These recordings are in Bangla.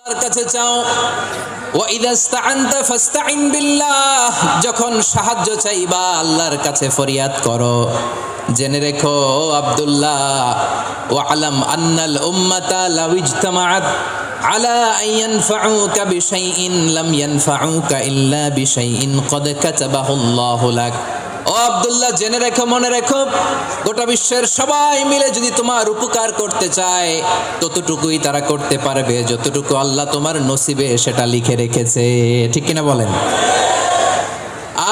আল্লাহর কাছে চাও। ওয়া ইদাস্তাআনতা ফাস্তাইন বিল্লাহ, যখন সাহায্য চাইবা আল্লাহর কাছে ফরিয়াদ করো। জেনে রেখো আব্দুল্লাহ, ওয়া'লাম আন্নাল উম্মাতা লাউ ইজতামাআত আলা আন ইয়ানফাউকা বিশাইইন লাম ইয়ানফাউকা ইল্লা বিশাইইন ক্বাদ কাতাবাহু আল্লাহু লাক। ও আব্দুল্লাহ, জেনে রেখো, মনে রেখো, গোটা বিশ্বের সবাই মিলে যদি তোমার উপকার করতে চায় ততটুকুই তারা করতে পারবে যতটুকু আল্লাহ তোমার নসিবে সেটা লিখে রেখেছে। ঠিক কিনা বলেন?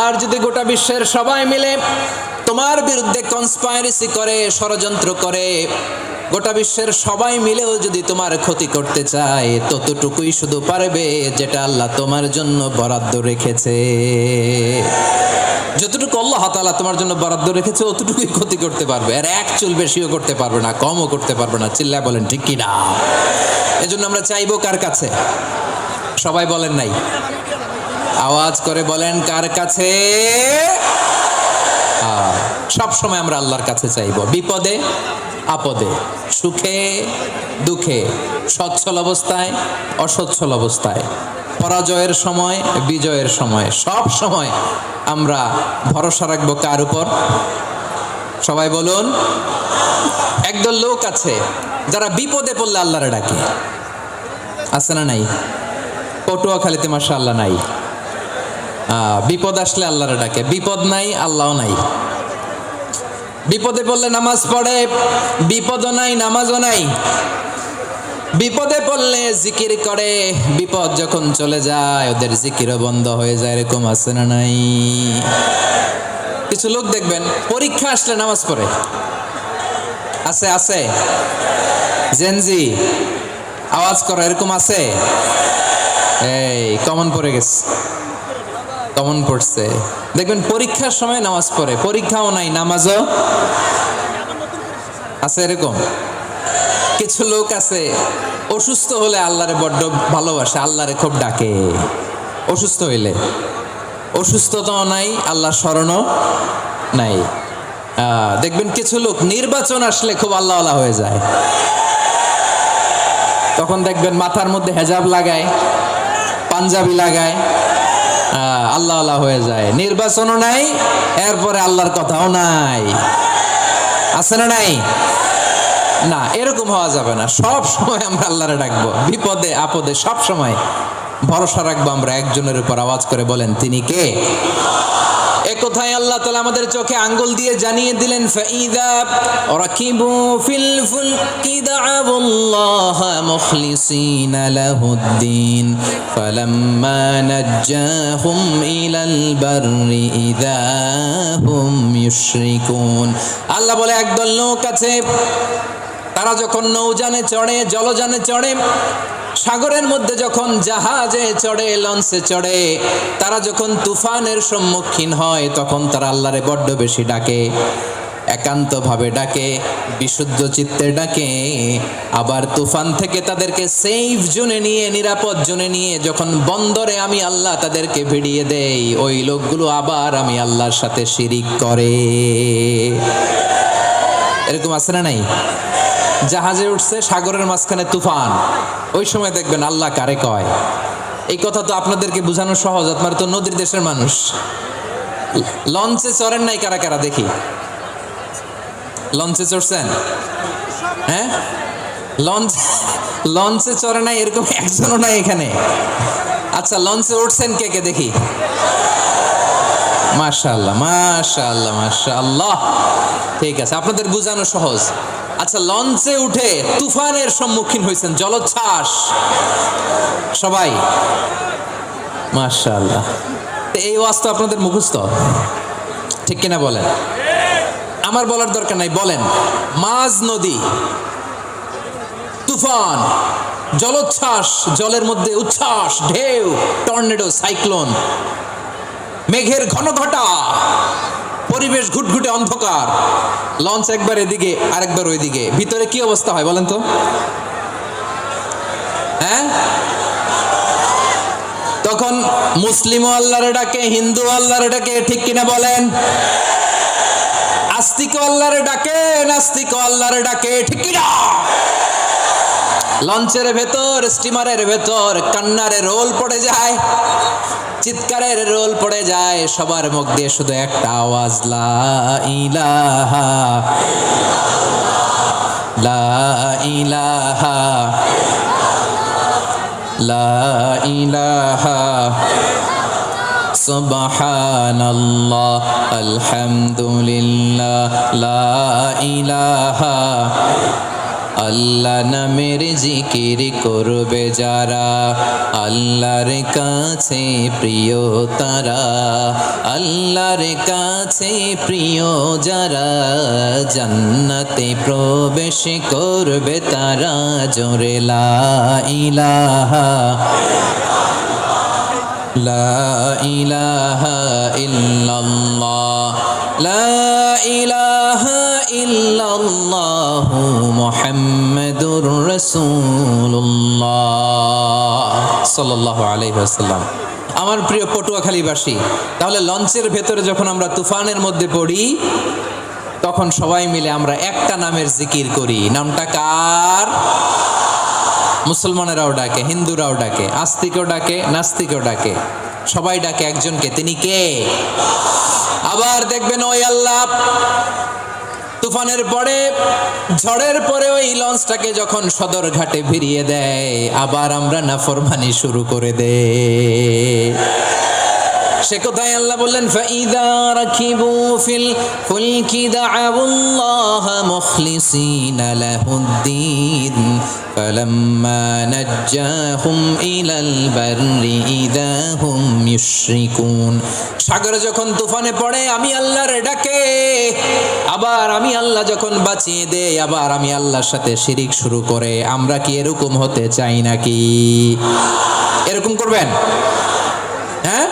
আর যদি গোটা বিশ্বের সবাই মিলে তোমার বিরুদ্ধে কনস্পাইরেসি করে, ষড়যন্ত্র করে, গোটা বিশ্বের সবাই মিলেও যদি তোমার ক্ষতি করতে চায় ততটুকুই শুধু পারবে যেটা আল্লাহ তোমার জন্য বরাদ্দ রেখেছে। যতটুকু আল্লাহ তাআলা তোমার জন্য বরাদ্দ রেখেছে অতটুকুই ক্ষতি করতে পারবে, আর এক চুল বেশিও করতে পারবে না, কমও করতে পারবে না। চিল্লায় বলেন ঠিক কি না? এজন্য আমরা চাইবো কার কাছে? সবাই বলেন নাই, আওয়াজ করে বলেন কার কাছে? সব সময় আমরা আল্লাহর কাছে চাইবো, বিপদে আপদে, সুখে দুঃখে, সচ্ছল অবস্থায় অসচ্ছল অবস্থায়, পরাজয়ের সময় বিজয়ের সময়, সব সময় আমরা ভরসা রাখবো কার উপর? সবাই বলুন। একদল লোক আছে যারা বিপদে পড়লে আল্লাহরে ডাকে, আছে না নাই? পটুয়াখালীতে মাশাআল্লাহ নাই। বিপদ আসলে আল্লাহরে ডাকে, বিপদ নাই আল্লাহও নাই। বিপদে পড়লে নামাজ পড়ে, বিপদও নাই নামাজও নাই। বিপদে পড়লে জিকির করে, বিপদ যখন চলে যায় ওদের জিকিরও বন্ধ হয়ে যায়। এরকম আছে না নাই? কিছু লোক দেখবেন পরীক্ষা আসলে নামাজ পড়ে, আছে আছে। জেনজি আওয়াজ করো, এরকম আছে? এই কমন পড়ে গেছে, কমন পড়ছে। দেখবেন পরীক্ষার সময় নামাজ পড়ে, পরীক্ষাও নাই নামাজও আছে। এরকম কিছু লোক আছে অসুস্থ হলে আল্লাহরে বড্ড ভালোবাসে, আল্লাহরে খুব ডাকে। অসুস্থ হইলে, অসুস্থতাও নাই, আল্লাহর স্মরণও নাই। দেখবেন কিছু লোক নির্বাচন আসলে খুব আল্লাহওয়ালা হয়ে যায়। তখন দেখবেন মাথার মধ্যে হেজাব লাগায়, পাঞ্জাবি লাগায়, আল্লাহওয়ালা হয়ে যায়। নির্বাচনও নাই, এরপরে আল্লাহর কথাও নাই। আছে না নাই? না, এরকম হওয়া যাবে না। সব সময় আমরা আল্লাহরে ডাকবো, বিপদে আপদে সব সময় ভরসা রাখবো আমরা একজনের উপর। আওয়াজ করে বলেন তিনি কে? এ কথায় আল্লাহ তাআলা আমাদের চোখে আঙ্গুল দিয়ে জানিয়ে দিলেন, ফাইদা রাকিবু ফিল ফুলকি দা'আবুল্লাহা মুখলিসিনা লাহুদ্দিন ফালাম্মা নাজ্জাহুম ইলাল বাররি ইযা হুম ইউশরিকুন। আল্লাহ বলে একদল লোক আছে, তারা যখন নৌযানে চড়ে, জলযানে চড়ে, সাগরের মধ্যে যখন জাহাজে চড়ে, লঞ্চে চড়ে, তারা যখন তুফানের সম্মুখীন হয় তখন তারা আল্লাহরে বড্ড বেশি ডাকে, একান্তভাবে ডাকে, বিশুদ্ধ চিত্তে ডাকে। আবার তুফান থেকে তাদেরকে সেফ জোনে নিয়ে, নিরাপদ জোনে নিয়ে যখন বন্দরে আমি আল্লাহ তাদেরকে ভিড়িয়ে দেই, ওই লোকগুলো আবার আমি আল্লাহর সাথে শিরিক করে। এরকম আছে না নাই? জাহাজে উঠছে, সাগরের মাঝখানে তুফান, ওই সময় দেখবেন আল্লাহ কারে কয়। এই কথা তো আপনাদেরকে বোঝানো সহজ, আপনারা তো নদীর দেশের মানুষ। লঞ্চে চড়েন নাই কারা কারা? দেখি, লঞ্চে চড়ছেন? হ্যাঁ, লঞ্চে চড়ে নাই এরকম একজনও নাই এখানে। আচ্ছা, লঞ্চে উঠছেন কে কে? দেখি। মাশাআল্লাহ মাশাআল্লাহ মাশাআল্লাহ, ঠিক আছে, আপনাদের বোঝানো সহজ। আচ্ছা, লঞ্চে উঠে তুফানের সম্মুখীন হয়েছেন, জলোচ্ছ্বাস, সবাই? মাশাআল্লাহ। এই ওয়াজ তো আপনাদের মুখস্থ, ঠিক কিনা বলেন? আমার বলার দরকার নাই, বলেন। মাঝ নদী, তুফান, জলোচ্ছ্বাস, জলের মধ্যে উচ্ছ্বাস, ঢেউ, টর্নেডো, সাইক্লোন, মেঘের ঘনঘটা, পরিবেশ ঘুটঘুটে অন্ধকার, লঞ্চ একবার এদিকে আরেকবার ওইদিকে, ভিতরে কি অবস্থা হয় বলেন তো? হ্যাঁ, তখন মুসলিমও আল্লাহরে ডাকে, হিন্দু আল্লাহরে ডাকে, ঠিক কিনা বলেন? আস্তিক আল্লাহরে ডাকে, নাস্তিক আল্লাহরে ডাকে, ঠিক কিনা? লঞ্চের ভেতর, স্টিমারের ভেতর কান্নারে রোল পড়ে যায়, চিৎকারের রোল পড়ে যায়, সবার মুখ দিয়ে শুধু একটা আওয়াজ, লা ইলাহা লা ইলাহা লা ইলাহা সুবহানাল্লাহ আলহামদুলিল্লাহ লা ইলাহা। আল্লাহ নামের জিকির করবে যারা, আল্লাহর কাছে প্রিয় তারা, আল্লাহর কাছে প্রিয় যারা, জান্নাতে প্রবেশ করবে তারা, জোরে লা ইলাহা লা ইলাহা ইল্লাল্লাহ লা ইলাহা ইল্লাল্লাহু মুহাম্মাদুর রাসূলুল্লাহ সাল্লাল্লাহু আলাইহি ওয়াসাল্লাম। আমার প্রিয় পটুয়াখালীবাসী, তাহলে লঞ্চের ভেতরে যখন আমরা তুফানের মধ্যে পড়ি, তখন সবাই মিলে আমরা একটা নামের জিকির করি। নামটা কার? মুসলমানেরাও ডাকে, হিন্দুরাও ডাকে, আস্তিকও ডাকে, নাস্তিকও ডাকে, সবাই ডাকে একজনকে। তিনি কে? আবার দেখবেন ওই আল্লাহ তুফানের পরে, ঝড়ের পরে ওই লঞ্চটাকে যখন সদর ঘাটে ভিড়িয়ে দেয়, আবার আমরা নাফরমানি শুরু করে দেই। সে কোথায় আল্লাহ বললেন, ফাইদা রাকিবু ফিল ফুলকি দাআউল্লাহ মুখলিসিনা লাহুদ্দিন ফালাম্মা নাজ্জাহুম ইলাল বাররি ইযা হুম ইউশরিকুন। সাগরে যখন তুফানে পড়ে আমি আল্লাহর ডাকে, আবার আমি আল্লাহ যখন বাঁচিয়ে দেই, আবার আমি আল্লাহর সাথে শিরিক শুরু করে। আমরা কি এরকম হতে চাই নাকি? এরকম করবেন? হ্যাঁ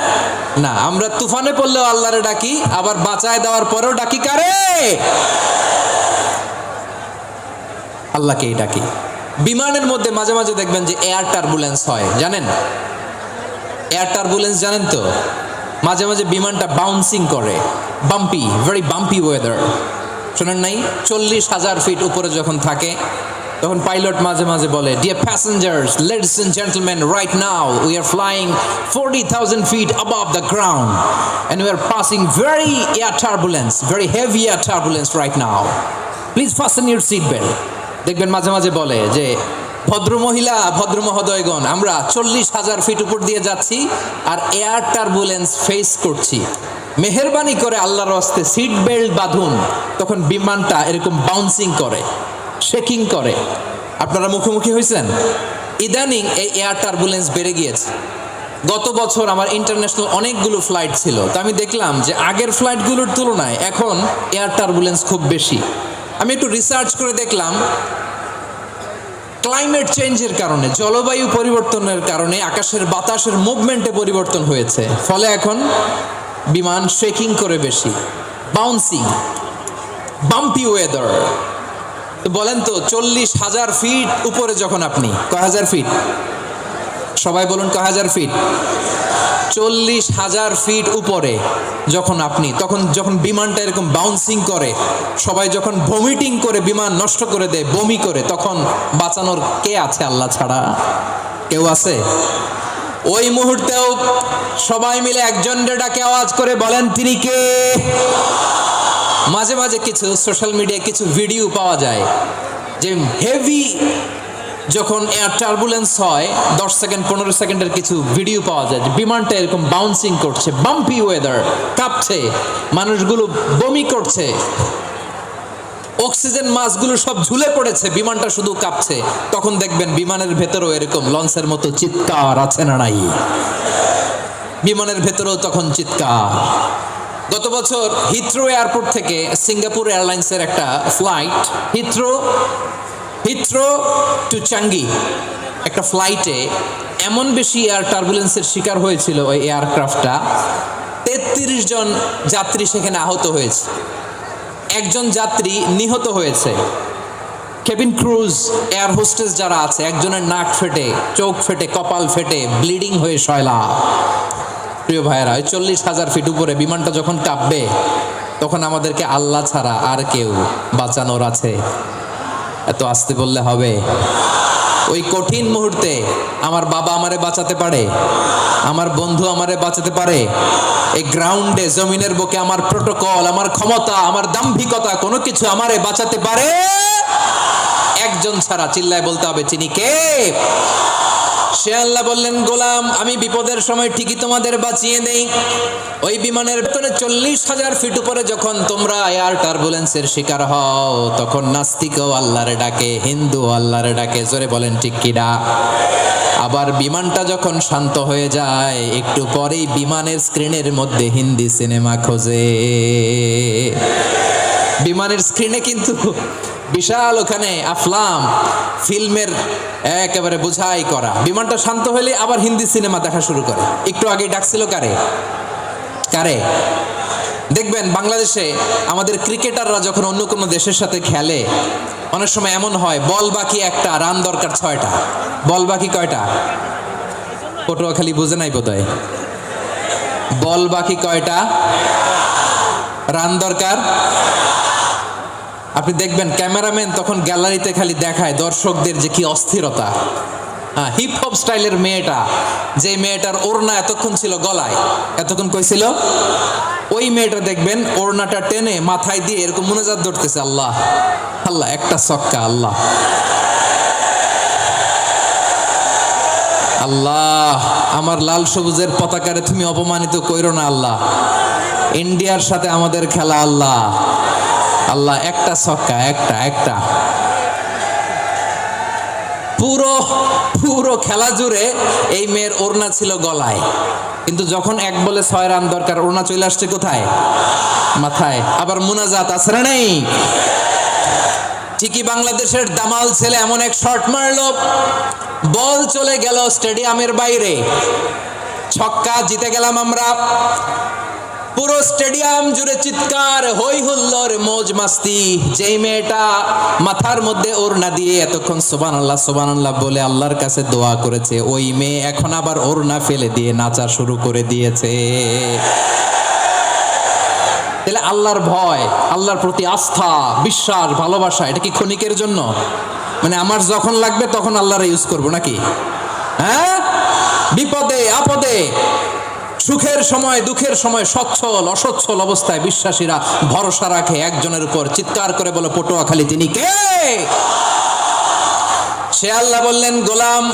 না, আমরা তুফানে পড়লেও আল্লাহরে ডাকি, আবার বাঁচায় দেওয়ার পরেও ডাকি কারে? আল্লাহকেই ডাকি। বিমানের মধ্যে মাঝে মাঝে দেখবেন যে এয়ার টার্বুলেন্স হয়, জানেন? এয়ার টার্বুলেন্স জানেন তো? মাঝে মাঝে বিমানটা বাউন্সিং করে, বাম্পি, ভেরি বাম্পি ওয়েদার। শোনেন নাই? 40,000 ফিট উপরে যখন থাকে, তখন পাইলট মাঝে মাঝে বলে, dear passengers, ladies and gentleman, right now we are flying 40,000 feet above the ground and we are passing very air turbulence, very heavy air turbulence right now. Please fasten your seat belt. দেখবেন মাঝে মাঝে বলে যে, ভদ্র মহিলা, ভদ্র মহোদয়গণ, আমরা 40,000 ফিট উপর দিয়ে যাচ্ছি আর এয়ার টার্বুলেন্স ফেস করছি, মেহেরবানি করে আল্লাহর রাস্তে সিট বেল্ট বাঁধুন। তখন বিমানটা এরকম বাউন্সিং করে, শেকিং করে। আপনারা মুখোমুখি হয়েছেন? ইদানিং এই এয়ার টার্বুলেন্স বেড়ে গিয়েছে। গত বছর আমার ইন্টারন্যাশনাল অনেকগুলো ফ্লাইট ছিল, তো আমি দেখলাম যে আগের ফ্লাইটগুলোর তুলনায় এখন এয়ার টার্বুলেন্স খুব বেশি। আমি একটু রিসার্চ করে দেখলাম, ক্লাইমেট চেঞ্জের কারণে, জলবায়ু পরিবর্তনের কারণে আকাশের বাতাসের মুভমেন্টে পরিবর্তন হয়েছে, ফলে এখন বিমান শেকিং করে বেশি, বাউন্সিং, বাম্পি ওয়েদার। তো বলেন তো, 40,000 ফিট উপরে যখন আপনি, কয় হাজার ফিট? সবাই বলুন, কয় হাজার ফিট? 40,000 ফিট উপরে যখন আপনি, তখন যখন বিমানটা এরকম বাউন্সিং করে, সবাই যখন ভমিটিং করে বিমান নষ্ট করে দেয়, বমি করে, তখন বাঁচানোর কে আছে আল্লাহ ছাড়া? কেউ আছে? ওই মুহূর্তেও সবাই মিলে একজনের ডাকে আওয়াজ করে বলেন, তিনি কে? মাঝে মাঝে কিছু সোশ্যাল মিডিয়ায় কিছু ভিডিও পাওয়া যায় যে হেভি যখন এয়ার টার্বুলেন্স হয়, 10 সেকেন্ড 15 সেকেন্ডের কিছু ভিডিও পাওয়া যায় যে বিমানটা এরকম বাউন্সিং করছে, বাম্পি ওয়েদার, কাঁপছে, মানুষগুলো বমি করছে, অক্সিজেন মাসগুলো সব ঝুলে পড়েছে, বিমানটা শুধু কাঁপছে। তখন দেখবেন বিমানের ভেতরেও এরকম লঞ্চের মতো চিৎকার আছে না নাই? বিমানের ভেতরেও তখন চিৎকার। গত বছর হিথ্রো এয়ারপোর্ট থেকে সিঙ্গাপুর এয়ারলাইন্সের একটা ফ্লাইট, হিথ্রো টু চাঙ্গি, একটা ফ্লাইটে এমন বেশি এয়ার টার্বুলেন্সের শিকার হয়েছিল ওই এয়ারক্রাফটটা, 33 জন যাত্রী সেখানে আহত হয়েছে, একজন যাত্রী নিহত হয়েছে। কেবিন ক্রুজ, এয়ার হোস্টেস যারা আছে, একজনের নাক ফেটে, চোখ ফেটে, কপাল ফেটে, ব্লিডিং হয়ে শয়লা। প্রিয় ভাইয়েরা, 40,000 ফিট উপরে বিমানটা যখন কাঁপবে, তখন আমাদেরকে আল্লাহ ছাড়া আর কেউ বাঁচানোর আছে? এত আসতে বললে হবে? ওই কঠিন মুহূর্তে আমার বাবা আমারে বাঁচাতে পারে, আমার বন্ধু আমারে বাঁচাতে পারে। এই গ্রাউন্ডে, জমিনের বুকে আমার প্রোটোকল, আমার ক্ষমতা, আমার দাম্ভিকতা কোনো কিছু আমারে বাঁচাতে পারে একজন ছাড়া। চিল্লায় বলতে হবে, চিনি কে? সে আল্লাহ বললেন, গোলাম আমি বিপদের সময় ঠিকই তোমাদের বাঁচিয়ে দেই। ওই বিমানের ভেতরে 40,000 ফিট উপরে যখন তোমরা এয়ার টার্বুলেন্সের শিকার হও, তখন নাস্তিকও আল্লাহরে ডাকে, হিন্দু আল্লাহরে ডাকে। জোরে বলেন ঠিক কিনা? আবার বিমানটা যখন শান্ত হয়ে যায়, একটু পরেই বিমানের স্ক্রিনের মধ্যে হিন্দি সিনেমা খোঁজে। বিমানের স্ক্রিনে কিন্তু বিশাল ওখানে আফলাম ফিল্মের একেবারে বোঝাই করা। বিমানটা শান্ত হলে আবার হিন্দি সিনেমা দেখা শুরু করে। একটু আগে ডাকছিল কারে? কারে? দেখবেন বাংলাদেশে আমাদের ক্রিকেটাররা যখন অন্য কোনো দেশের সাথে খেলে, অনেক সময় এমন হয় বল বাকি একটা, রান দরকার 6টা। বল বাকি কয়টা? পটুয়াখালী বুঝে নাই বোধহয়। বল বাকি কয়টা, রান দরকার। আপনি দেখবেন ক্যামেরাম্যান তখন গ্যালারিতে খালি দেখায় দর্শকদের যে কি অস্থিরতা। হিপ হপ স্টাইলের মেয়েটা, যে মেয়েটার ওড়না এতক্ষণ ছিল গলায়, এতক্ষণ কই ছিল, ওই মেয়েটা দেখবেন ওড়নাটা টেনে মাথায় দিয়ে এরকম মুনাজাত ধরতেছে, আল্লাহ আল্লাহ, একটা ছক্কা, আল্লাহ আল্লাহ, আমার লাল সবুজের পতাকারে তুমি অপমানিত কইরো না আল্লাহ, ইন্ডিয়ার সাথে আমাদের খেলা আল্লাহ আল্লাহ, একটা ছক্কা, একটা। পুরো পুরো খেলা জুড়ে এই মেয়ের ওড়না ছিল গলায়, কিন্তু যখন 1 বলে 6 রান দরকার, ওড়না চলে আসছে কোথায়? মাথায়। আবার মুনাজাত আছে না নেই? ঠিকই বাংলাদেশের দামাল ছেলে এমন এক শট মারলো, বল চলে গেল স্টেডিয়ামের বাইরে, ছক্কা, জিতে গেলাম আমরা। পুরো স্টেডিয়াম জুড়ে চিৎকার, হই হুল্লোড়, মৌজ মাস্তি। যেই মেয়েটা মাথার মধ্যে ওড়না দিয়ে এতক্ষণ সুবহানাল্লাহ সুবহানাল্লাহ বলে আল্লাহর কাছে দোয়া করেছে, ওই মেয়ে এখন আবার ওড়না ফেলে দিয়ে নাচা শুরু করে দিয়েছে। তাহলে আল্লাহর ভয়, আল্লাহর প্রতি আস্থা, বিশ্বাস, ভালোবাসা, এটা কি ক্ষণিকের জন্য? মানে আমার যখন লাগবে তখন আল্লাহর ইউজ করবো নাকি? হ্যাঁ, বিপদে আপদে, সুখের সময় দুঃখের সময়, সচ্ছল অসচ্ছল অবস্থায় বিশ্বাসীরা ভরসা রাখে একজনের উপর। চিৎকার করে বলো, পটুয়াখালী তিনি কে? সে আল্লাহ বললেন, গোলাম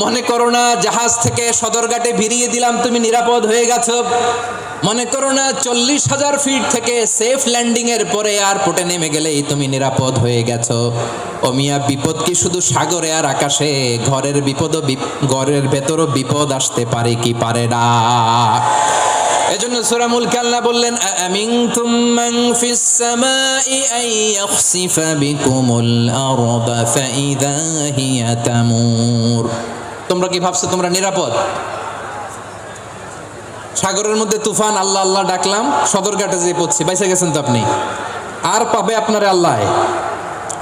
মনে করো না জাহাজ থেকে সদরঘাটে ভিড়িয়ে দিলাম, তুমি নিরাপদ হয়ে গেছো। মনে করো না 40,000 ফিট থেকে সেফ ল্যান্ডিং এর পরে এয়ারপোর্টে নেমে গেলেই তুমি নিরাপদ হয়ে গেছো। ও মিয়া, বিপদ কি শুধু সাগরে আর আকাশে? ঘরের বিপদও, ঘরের ভেতরও বিপদ আসতে পারে কি পারে না? এজন্য সূরা মুলকে আল্লাহ বললেন, আমিনতুম মান ফিস সামাই আন ইয়াখসিফা বিকুমুল আরদা ফাইযা হিয়া তামুর। তোমরা কি ভাবছো তোমরা নিরাপদ? সাগরের মধ্যে তুফান, আল্লাহ আল্লাহ ডাকলাম, সদরঘাটে যেয়ে পড়ছি, বাইসে গেছেন তো আপনি। আর পাবে আপনারে আল্লাহ?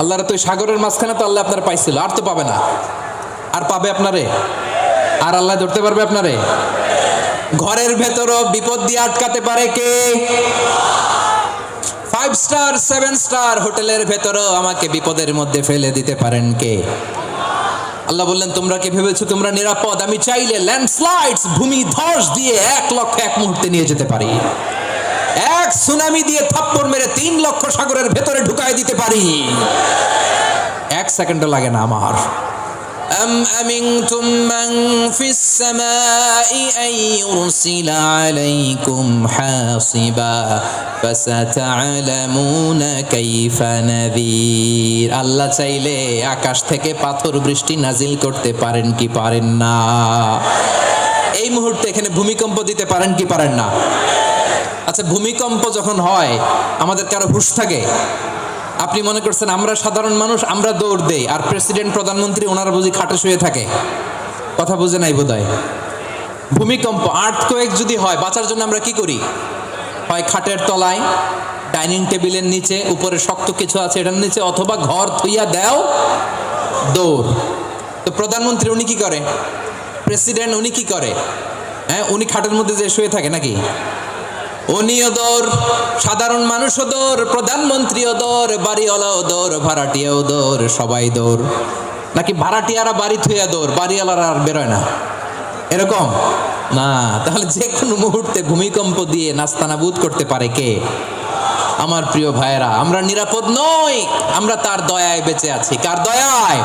আল্লাহর তো সাগরের মাঝখানে তো আল্লাহ আপনার পাইছিল, আর তো পাবে না। আর পাবে আপনারে? আর আল্লাহ ধরতে পারবে আপনারে? ঘরের ভেতরও বিপদ দিয়ে আটকাতে পারে কে? 5 স্টার 7 স্টার হোটেলের ভেতরও আমাকে বিপদের মধ্যে ফেলে দিতে পারেন কে? আল্লাহ বললেন, তোমরা কি ভেবেছো তোমরা নিরাপদ? আমি চাইলে ল্যান্ডস্লাইডস, ভূমি ধস দিয়ে 1 লক্ষ এক মুহূর্তে নিয়ে যেতে পারি। এক সুনামি দিয়ে থাপ্পড় মেরে 3 লক্ষ সাগরের ভেতরে ঢুকায় দিতে পারি। 1 সেকেন্ডও লাগে না আমার। أم أمنتم من في السماء أن يرسل عليكم حاصبا فستعلمون كيف نذير। আল্লাহ চাইলে আকাশ থেকে পাথর বৃষ্টি নাজিল করতে পারেন কি পারেন না? এই মুহূর্তে এখানে ভূমিকম্প দিতে পারেন কি পারেন না? আচ্ছা, ভূমিকম্প যখন হয় আমাদের কারো হুঁশ থাকে? আপনি মনে করছেন আমরা সাধারণ মানুষ, আমরা দৌড় দেই, আর প্রেসিডেন্ট প্রধানমন্ত্রী ওনারা বুঝি খাটে শুয়ে থাকে? কথা বুঝে নাই বোধহয়। ভূমিকম্প, আর্থকোয়েক যদি হয়, বাঁচার জন্য আমরা কি করি? হয় খাটের তলায়, ডাইনিং টেবিলের নিচে, উপরে শক্ত কিছু আছে এটার নিচে, অথবা ঘর থুইয়া দেও দৌড়। তো প্রধানমন্ত্রী উনি কি করে? প্রেসিডেন্ট উনি কি করে? হ্যাঁ, উনি খাটের মধ্যে যে শুয়ে থাকে নাকি? উনিও দৌড়, সাধারণ মানুষও দৌড়, প্রধানমন্ত্রীও দৌড়, বাড়িওয়ালাও দৌড়, ভাড়াটিয়াও দৌড়, সবাই দৌড়। নাকি ভাড়াটিয়ারা বাড়ি থুইয়া দৌড়, বাড়িওয়ালারা আর বেরোয় না, এরকম না। তাহলে যে কোনো মুহূর্তে ভূমিকম্প দিয়ে নাস্তানাবুদ করতে পারে কে? আমার প্রিয় ভাইয়েরা, আমরা নিরাপদ নই, আমরা তার দয়ায় বেঁচে আছি। কার দয়ায়?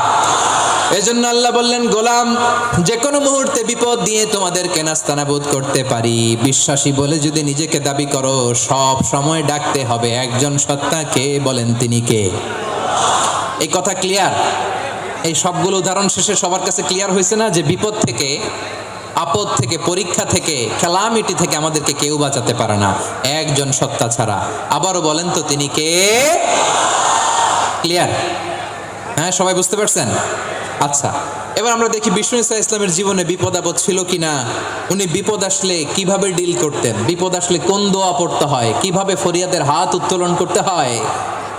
এজন্য আল্লাহ বললেন, গোলাম, যে কোনো মুহূর্তে বিপদ দিয়ে তোমাদেরকে নাস্তানাবুদ করতে পারি। বিশ্বাসী বলে যদি নিজেকে দাবি করো, সব সময় ডাকতে হবে একজন সত্তা, কে? বলেন তিনি কে? এই কথা ক্লিয়ার? এই সবগুলো উদাহরণ শেষে সবার কাছে ক্লিয়ার হয়েছে না যে বিপদ থেকে, আপদ থেকে, পরীক্ষা থেকে, ক্যালামিটি থেকে আমাদেরকে কেউ বাঁচাতে পারে না একজন সত্তা ছাড়া। আবারও বলেন তো তিনি কে? ক্লিয়ার? হ্যাঁ, সবাই বুঝতে পারছেন? আচ্ছা, এবার আমরা দেখি বিষ্ণু ঈসা ইসলামের জীবনে বিপদ আপদ ছিল কিনা। উনি বিপদ আসলে কিভাবে ডিল করতেন, বিপদ আসলে কোন দোয়া পড়তে হয়, কিভাবে ফরিয়াদের হাত উত্তোলন করতে হয়,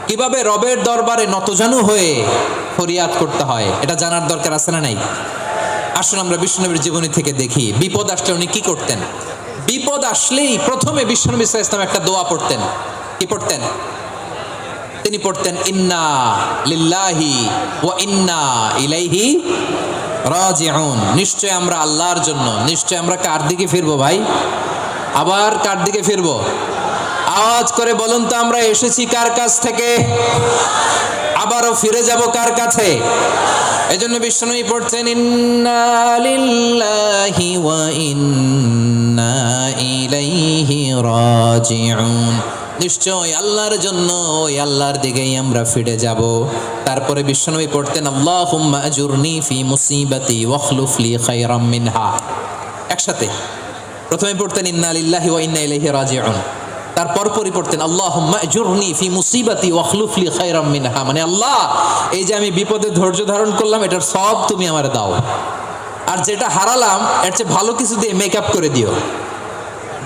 কিভাবে রবের দরবারে নতজানু হয়ে ফরিয়াদ করতে হয়, এটা জানার দরকার আছে না নাই? আসুন আমরা বিষ্ণুনবীর জীবনী থেকে দেখি বিপদ আসলে উনি কি করতেন। বিপদ আসলেই প্রথমে বিষ্ণুনবী সাল্লাল্লাহু আলাইহি ওয়াসাল্লাম একটা দোয়া পড়তেন। কি পড়তেন? তিনি পড়তেন, ইন্না লিল্লাহি ওয়া ইন্না ইলাইহি রাজিউন। নিশ্চয় আমরা আল্লাহর জন্য, নিশ্চয় আমরা কার দিকে ফিরবো ভাই? আবার কার দিকে ফিরবো? আওয়াজ করে বলুন তো, আমরা এসেছি কার কাছ থেকে, আবারও ফিরে যাব কার কাছে? এজন্য বিষ্ণুই পড়ছেন, ইন্না লিল্লাহি ওয়া ইন্না ইলাইহি রাজিউন। নিশ্চয় আল্লাহর জন্য, ওই আল্লাহর দিকেই আমরা ফিরে যাব। তারপরে বিষ্ণুই পড়তেন, আল্লাহুম্মা আজুরনি ফি মুসিবাতি ওয়াখলুফ লি খায়রাম মিনহা। একসাথে প্রথমে পড়তেন ইন্না লিল্লাহি ওয়া ইন্না ইলাইহি রাজিউন, তারপর পরই পড়তেন আল্লাহুম্মা আজুরনি ফি মুসিবাতি ওয়াখলুফ লি খায়রাম মিনহা। মানে আল্লাহ, এই যে আমি বিপদে ধৈর্য ধারণ করলাম, এটার সব তুমি আমার দাও, আর যেটা হারালাম এর চেয়ে ভালো কিছু দিয়ে মেকআপ করে দিও,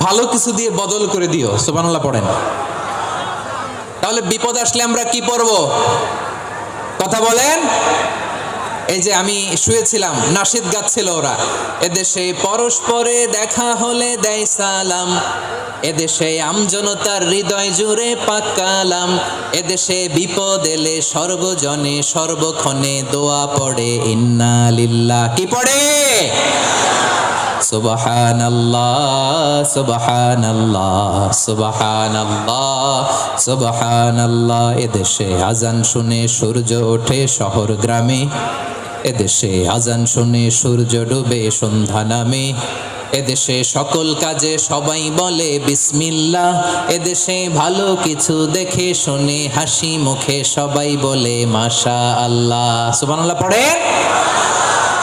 ভালো কিছু দিয়ে বদল করে দিও। সুবহানাল্লাহ পড়েন। তাহলে বিপদ আসলে আমরা কি পড়ব? কথা বলেন। এই যে আমি শুয়েছিলাম, নাশিদ গাচ্ছিল ওরা, এদেশে পরস্পরে দেখা হলে দেয় সালাম, এদেশে আমজনতার হৃদয় জুড়ে পাক কালাম, এদেশে বিপদ এলে সর্বজনে সর্বক্ষণে দোয়া পড়ে ইন্না লিল্লাহ। কি পড়ে? সুবহানাল্লাহ সুবহানাল্লাহ সুবহানাল্লাহ সুবহানাল্লাহ। এদেশে আজান শুনে সূর্য ওঠে শহর গ্রামে, এদেশে আজান শুনে সূর্য ডুবে সন্ধ্যা নামে, এদেশে সকল কাজে সবাই বলে বিসমিল্লাহ, এদেশে ভালো কিছু দেখে শুনে হাসি মুখে সবাই বলে মাশা আল্লাহ। সুবহানাল্লাহ পড়ে।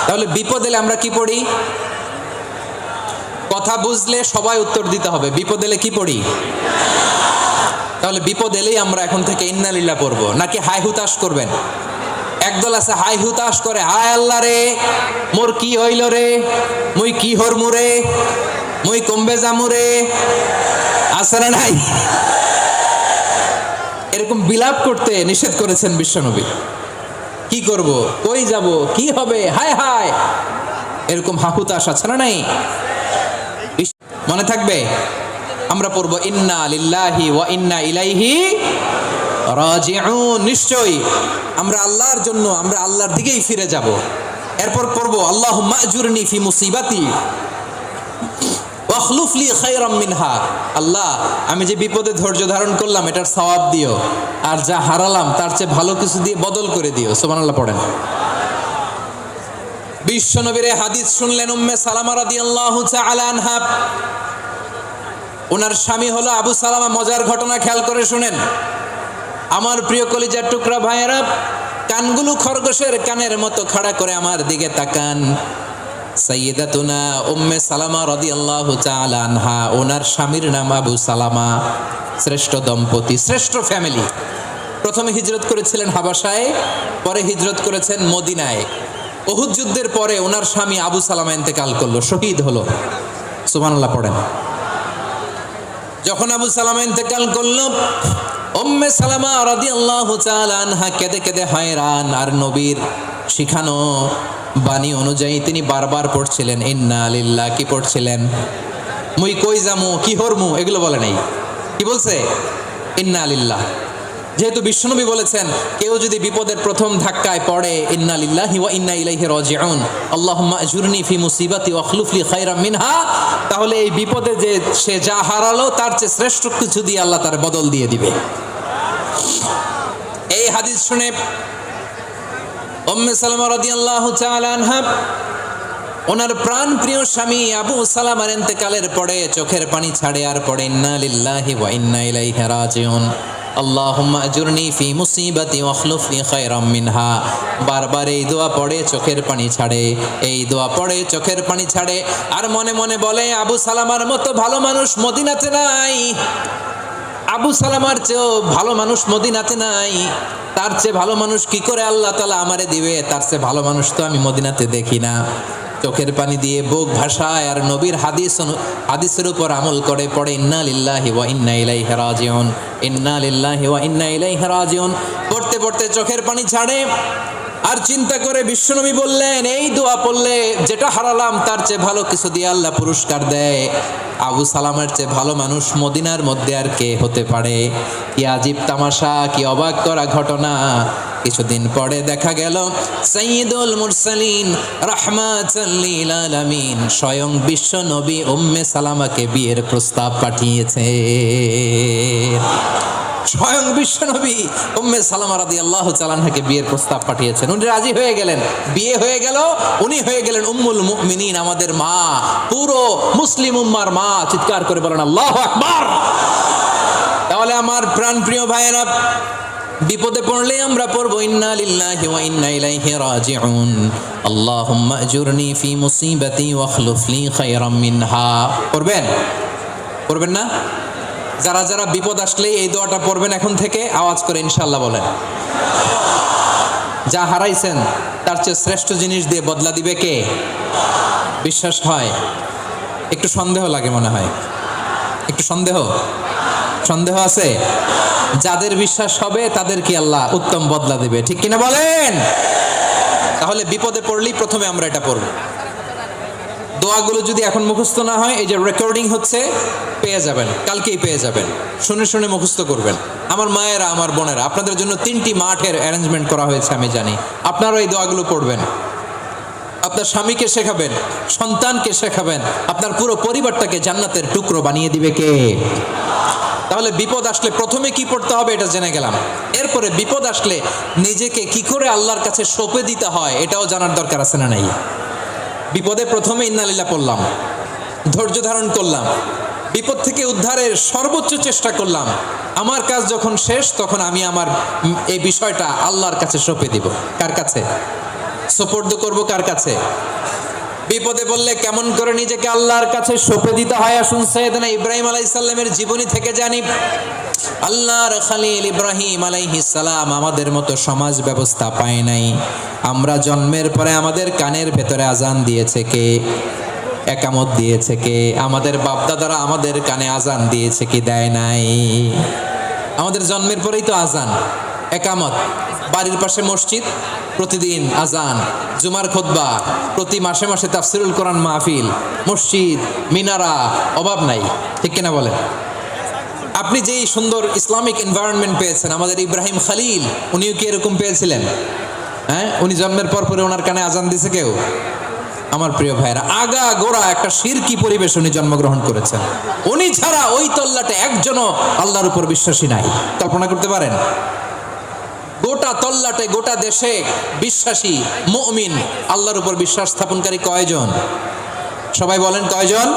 তাহলে বিপদ এলে আমরা কি পড়ি? কথা বুঝলে সবাই উত্তর দিতে হবে, বিপদ এলে কি পড়ি? তাহলে বিপদ এলেই আমরা এখন থেকে ইন্না লিল্লাহ পড়বো, নাকি হাই হুতাশ করবেন? একদল আছে হাই হুতাশ করে, হায় আল্লাহ রে, মোর কি হইল রে, মুই কি হরমু রে, মুই কমবে জামু রে, আছে না নাই? এরকম বিলাপ করতে নিষেধ করেছেন বিশ্বনবী। কি করব, কই যাব, কি হবে, হায় হায়, এরকম হাহুতাশ আছে না নাই? মনে থাকবে, আমরা পড়বো ইন্না লিল্লাহি ওয়া ইন্না ইলাইহি রাজিউন। নিশ্চয়ই আমরা আল্লাহর জন্য, আমরা আল্লাহর দিকেই ফিরে যাব। এরপর পড়বো আল্লাহুম্মা আজুরনি ফি মুসিবাতি ওয়াখলুফ লি খায়রাম মিনহা। আল্লাহ, আমি যে বিপদে ধৈর্য ধারণ করলাম এটার সওয়াব দিও, আর যা হারালাম তার চেয়ে ভালো কিছু দিয়ে বদল করে দিও। সুবহানাল্লাহ পড়েন। বিশ্বনবীর হাদিস শুনলেন উম্মে সালামা রাদিয়াল্লাহু তাআলা আনহা। ওনার স্বামী হলো আবু সালামা। মজার ঘটনা খেয়াল করে শুনেন আমার প্রিয় কলিজার টুকরা ভাইয়েরা। কানগুলো খরগোশের কানের মতো খাড়া করে আমার দিকে তাকান। সাইয়্যিদাতুনা উম্মে সালামা রাদিয়াল্লাহু তাআলা আনহা, ওনার স্বামীর নাম আবু সালামা। শ্রেষ্ঠ দম্পতি, শ্রেষ্ঠ ফ্যামিলি। প্রথমে হিজরত করেছিলেন হাবাসায়, পরে হিজরত করেছেন মদিনায়। উহুদ যুদ্ধের পরে ওনার স্বামী আবু সালামা ইন্তেকাল করলো, শহীদ হলো। সুবহানাল্লাহ পড়েন। যখন আবু সালামা ইন্তেকাল করলো, উম্মে সালামা রাদিয়াল্লাহু তাআলা আনহা কেঁদে কেঁদে হয়রান। আর নবীর শিখানো বাণী অনুযায়ী তিনি বারবার পড়ছিলেন ইন্না লিল্লাহ। কি পড়ছিলেন? মুই কই যামু, কি হরমু, এগুলো বলে নাই। কি বলছে? ইন্না লিল্লাহ। যেহেতু বিশ্বনবী বলেছেন কেউ যদি বিপদের প্রথম ধাক্কায় পড়ে ইন্না লিল্লাহি ওয়া ইন্না ইলাইহি রাজিউন আল্লাহুম্মা আজুরনি ফি মুসিবাতি ওয়া আখলুফ লি খায়রাম মিনহা, তাহলে এই বিপদে যে সে যা হারালো তার চেয়ে শ্রেষ্ঠ কিছু দিয়ে আল্লাহ তার বদল দিয়ে দিবে। এই হাদিস শুনে উম্মে সালামা রাদিয়াল্লাহু তাআলা আনহা ওনার প্রাণ প্রিয় স্বামী আবু সালামার ইন্তেকালের পরে চোখের পানি ছাড়ে আর পড়ে ইন্না লিল্লাহি ওয়া ইন্না ইলাইহি রাজিউন আল্লাহুম্মা আজুরনি ফি মুসিবাতি ওয়া আখলুফ লি খায়রাম মিনহা। বারবার এই দোয়া পড়ে চোখের পানি ছাড়ে, এই দোয়া পড়ে চোখের পানি ছাড়ে, আর মনে মনে বলে আবু সালামার মতো ভালো মানুষ মদিনাতে নাই, আবু সালামার চেয়েও ভালো মানুষ মদিনাতে নাই, তার চেয়ে ভালো মানুষ কি করে আল্লাহ তাআলা আমারে দিবে, তার চেয়ে ভালো মানুষ তো আমি মদিনাতে দেখি না। চোখের পানি দিয়ে বুক ভাসায় আর নবীর হাদিসের উপর আমল করে পড়ে ইন্না লিল্লাহি ওয়া ইন্না ইলাইহি রাজিউন, ইন্না লিল্লাহি ওয়া ইন্না ইলাইহি রাজিউন। পড়তে পড়তে চোখের পানি ছাড়ে আর চিন্তা করে বিশ্বনবী বললেন এই দোয়া পড়লে যেটা হারালাম তার চেয়ে ভালো কিছু দিয়ে আল্লাহ পুরস্কার দেয়। আবু সালামের চেয়ে ভালো মানুষ মদিনার মধ্যে আর কে হতে পারে? কি আজীব তামাশা, কি অবাক করা ঘটনা। কিছুদিন পরে দেখা গেল সাইয়্যিদুল মুরসালিন রাহমাতাল লিল আলামিন স্বয়ং বিশ্ব নবী উম্মে সালামাকে বিয়ের প্রস্তাব পাঠিয়েছে। স্বয়ং বিশ্ব নবী উম্মে সালামা রাদিয়াল্লাহু তাআলা আনহাকে বিয়ের প্রস্তাব পাঠিয়েছেন। উনি রাজি হয়ে গেলেন, বিয়ে হয়ে গেল, উনি হয়ে গেলেন উম্মুল মুমিনিন, আমাদের মা, পুরো মুসলিম উম্মার মা। চিৎকার করে বলেন আল্লাহু আকবার। তাহলে আমার প্রাণ প্রিয় ভাইয়েরা, বিপদে পড়লে আমরা পড়বো ইন্না লিল্লাহি ওয়া ইন্না ইলাইহি রাজিউন আল্লাহুম্মা আজুরনি ফি মুসিবাতি ওয়া আখলুফ লি খায়রাম মিনহা। পড়বেন? পড়বেন না? যারা যারা বিপদ আসলে এই দোয়াটা পড়বেন এখন থেকে আওয়াজ করে ইনশাআল্লাহ বলেন। যা হারাইছেন তার চেয়ে শ্রেষ্ঠ জিনিস দিয়ে বদলা দিবে কে? বিশ্বাস হয়? একটু সন্দেহ লাগে মনে হয়, একটু সন্দেহ আছে? যাদের বিশ্বাস হবে তাদেরকে আল্লাহ উত্তম বদলা দেবে, ঠিক কিনা বলেন? তাহলে বিপদে পড়লেই প্রথমে আমরা এটা পড়ব। দোয়াগুলো যদি এখন মুখস্থ না হয়, এই যে রেকর্ডিং হচ্ছে, পেয়ে যাবেন, কালকেই পেয়ে যাবেন, শুনে শুনে মুখস্থ করবেন। আমার মায়েরা, আমার বোনেরা, আপনাদের জন্য 3টি মাঠের অ্যারেঞ্জমেন্ট করা হয়েছে, আমি জানি। আপনারাও এই দোয়াগুলো পড়বেন, আপনার স্বামীকে শেখাবেন, সন্তানকে শেখাবেন, আপনার পুরো পরিবারটাকে জান্নাতের টুকরো বানিয়ে দিবে কে? তাহলে বিপদ আসলে প্রথমে কি পড়তে হবে এটা জেনে গেলাম। এরপরে বিপদ আসলে নিজেকে কি করে আল্লাহর কাছে সঁপে দিতে হয় এটাও জানার দরকার আছে না নাই? বিপদে প্রথমে ইন্না লিল্লাহ পড়লাম, ধৈর্য ধারণ করলাম, বিপদ থেকে উদ্ধারের সর্বোচ্চ চেষ্টা করলাম। আমার কাজ যখন শেষ তখন আমি আমার এই বিষয়টা আল্লাহর কাছে সঁপে দিব। কার কাছে সুপর্দ করব? কার কাছে? বিপদে বললে কেমন করে নিজেকে আল্লাহর কাছে সঁপে দিতে হয় আসুন সাইয়েদনা ইব্রাহিম আলাইহিস সালামের জীবনী থেকে জানি। আল্লাহর খলিল ইব্রাহিম আলাইহিস সালাম আমাদের মতো সমাজ ব্যবস্থা পায় নাই। আমরা জন্মের পরে আমাদের কানের ভেতরে আজান দিয়েছে কে? একামত দিয়েছে কে? আমাদের বাপদাদারা আমাদের কানে আজান দিয়েছে কি? দেয় নাই। আমাদের জন্মের পরেই তো আজান, একামত, বাড়ির পাশে মসজিদ, প্রতিদিন আজান, জুমার খুতবা, প্রতি মাসে মাসে তাফসিরুল কোরআন মাহফিল, মসজিদ, মিনারা, অভাব নাই, ঠিক কিনা বলেন? আপনি যেই সুন্দর ইসলামিক এনভায়রনমেন্ট পেয়েছেন, আমাদের ইব্রাহিম খলিল উনিও কি এরকম পেয়েছিলেন? হ্যাঁ, উনি জন্মের পর পরে ওনার কানে আজান দিয়েছে কেউ? আমার প্রিয় ভাইরা, আগা গোড়া একটা শিরকি পরিবেশ উনি জন্মগ্রহণ করেছেন। উনি ছাড়া ওই তল্লাটে একজনও আল্লাহর উপর বিশ্বাসী নাই। কল্পনা করতে পারেন? গোটা তল্লাটে, গোটা দেশে বিশ্বাসী মুমিন, আল্লাহর উপর বিশ্বাস স্থাপনকারী কয়জন? সবাই বলেন কয়জন?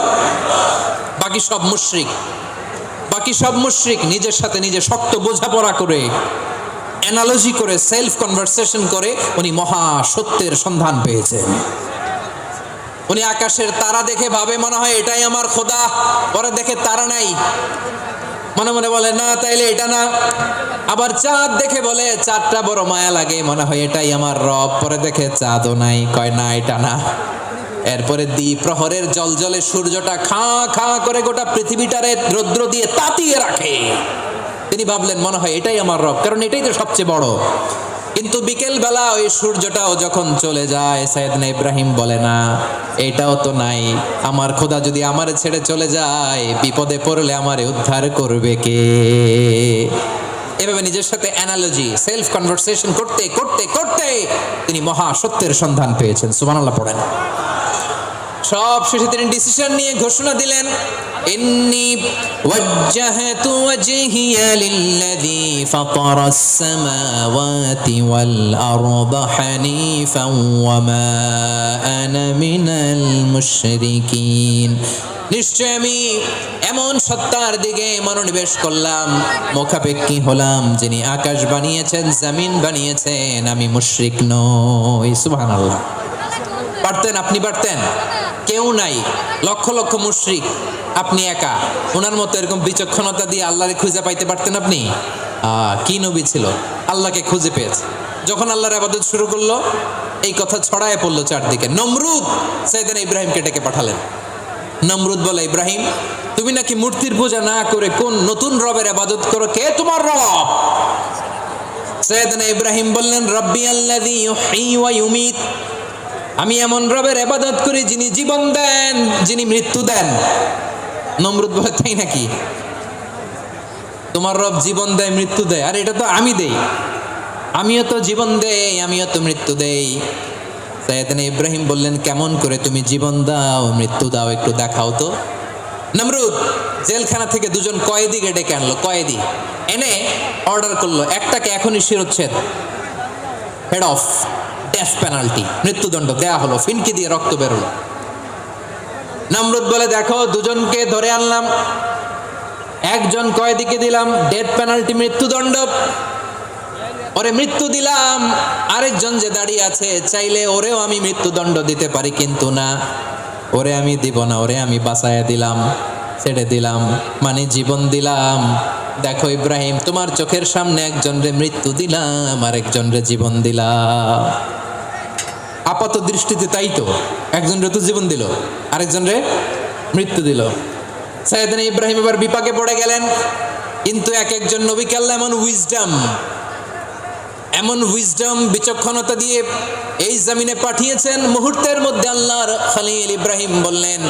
বাকি সব মুশরিক। বাকি সব মুশরিক নিজের সাথে নিজে শক্ত বোঝাপড়া করে, অ্যানালজি করে, সেলফ কনভারসেশন করে উনি মহা সত্যের সন্ধান পেয়েছেন। উনি আকাশের তারা দেখে ভাবে মনে হয় এটাই আমার খোদা, পরে দেখে তারা নাই, মনে মনে বলে না তাইলে এটা না। আবার চাঁদ দেখে বলে চাঁদটা বড় মায়া লাগে, মনে হয় এটাই আমার রব, পরে দেখে চাঁদও নাই, কয় না এটা না। এরপরে প্রহরের জলজলে সূর্যটা খাঁ খাঁ করে গোটা পৃথিবীটারে রৌদ্র দিয়ে তাতিয়ে রাখে। তিনি ভাবলেন মনে হয় এটাই আমার রব, কারণ এটাই তো সবচেয়ে বড়। কিন্তু বিকেল বেলা ওই সূর্যটাও যখন চলে যায়, সাইয়েদনা ইব্রাহিম বলে না এটাও তো নাই, আমার খোদা যদি আমারে ছেড়ে চলে যায়, বিপদে পড়লে আমারে উদ্ধার করবে কে? এভাবে নিজের সাথে অ্যানালজি, সেলফ কনভারসেশন করতে করতে করতে তিনি মহা সত্যের সন্ধান পেয়েছেন। সুবহানাল্লাহ পড়েন। সব শেষে তিনি ডিসিশন নিয়ে ঘোষণা দিলেন, ইন্নী ওয়াজ্জাহতু ওয়াজহিয়া লিল্লাযী ফাতারাস সামাওয়াতি ওয়াল আরদা হানিফান ওয়া মা আনা মিনাল মুশরিকিন। নিশ্চয় আমি এমন সত্তার দিকে মনোনিবেশ করলাম, মুখাপেক্ষী হলাম, যিনি আকাশ বানিয়েছেন, জমিন বানিয়েছেন, আমি মুশরিক নই। সুবহানাল্লাহ। পারতেন? আপনি পারতেন? কেউ নাই, লক্ষ লক্ষ মুশরিক, আপনি একা। ওনার মতো এরকম বিচক্ষণতা দিয়ে আল্লাহরে খুঁজে পাইতে পারতেন আপনি? কি নবী ছিল, আল্লাহকে খুঁজে পেয়েছে। যখন আল্লাহর ইবাদত শুরু করলো, এই কথা ছড়ায় পড়লো চারদিকে। নমরুদ সাইয়েদনা ইব্রাহিমকে ডেকে পাঠালেন। নমরুদ বলে, ইব্রাহিম, তুমি নাকি মূর্তির পূজা না করে কোন নতুন রবের ইবাদত করো, কে তোমার রব? সাইয়েদনা ইব্রাহিম বললেন, রব্বি আল্লাযী ইউহয়ী ওয়া ইউমীত, আমি এমন রবের ইবাদত করি যিনি জীবন দেন, যিনি মৃত্যু দেন। নমরুদ বলে, তাই নাকি? তোমার রব জীবন দেয়, মৃত্যু দেয়? আর এটা তো আমি দেই, আমিও তো জীবন দেই, আমিও তো মৃত্যু দেই। সাইয়েদনা ইব্রাহিম বললেন, কেমন করে তুমি জীবন দাও, মৃত্যু দাও, একটু দেখাও তো। নমরুদ জেলখানা থেকে দুজন কয়েদিকে ডেকে আনলো। কয়েদি এনে অর্ডার করলো, একটাকে এখনই শিরোচ্ছেদ, হেড অফ, ডেথ পেনাল্টি, মৃত্যুদণ্ড দেয়া হলো। ফিনকি দিয়ে রক্ত বেরোলো। নমরুদ বলে, দেখো, দুজনকে ধরে আনলাম, একজন কয়েদিকে দিলাম ডেথ পেনাল্টি, মৃত্যুদণ্ড, ওরে মৃত্যু দিলাম। আরেকজন যে দাঁড়িয়ে আছে, চাইলে ওরেও আমি মৃত্যুদণ্ড দিতে পারি, কিন্তু না, ওরে আমি দিব না, ওরে আমি বাঁচায়া দিলাম, ছেড়ে দিলাম, মানে জীবন দিলাম। দেখো ইব্রাহিম, তোমার চোখের সামনে একজন রে মৃত্যু দিলাম, আরেকজন রে জীবন দিলাম। আপাত দৃষ্টিতে তাই তো, একজন রে তো জীবন দিল, আরেকজন রে মৃত্যু দিল। সাইয়েদনা ইব্রাহিম এবার বিপাকে পড়ে গেলেন। কিন্তু এক একজন নবীকে আল্লাহ এমন উইজডম বিচক্ষণতা দিয়ে এই জমিনে পাঠিয়েছেন, মুহূর্তের মধ্যে আল্লাহর খলিল ইব্রাহিম বললেন,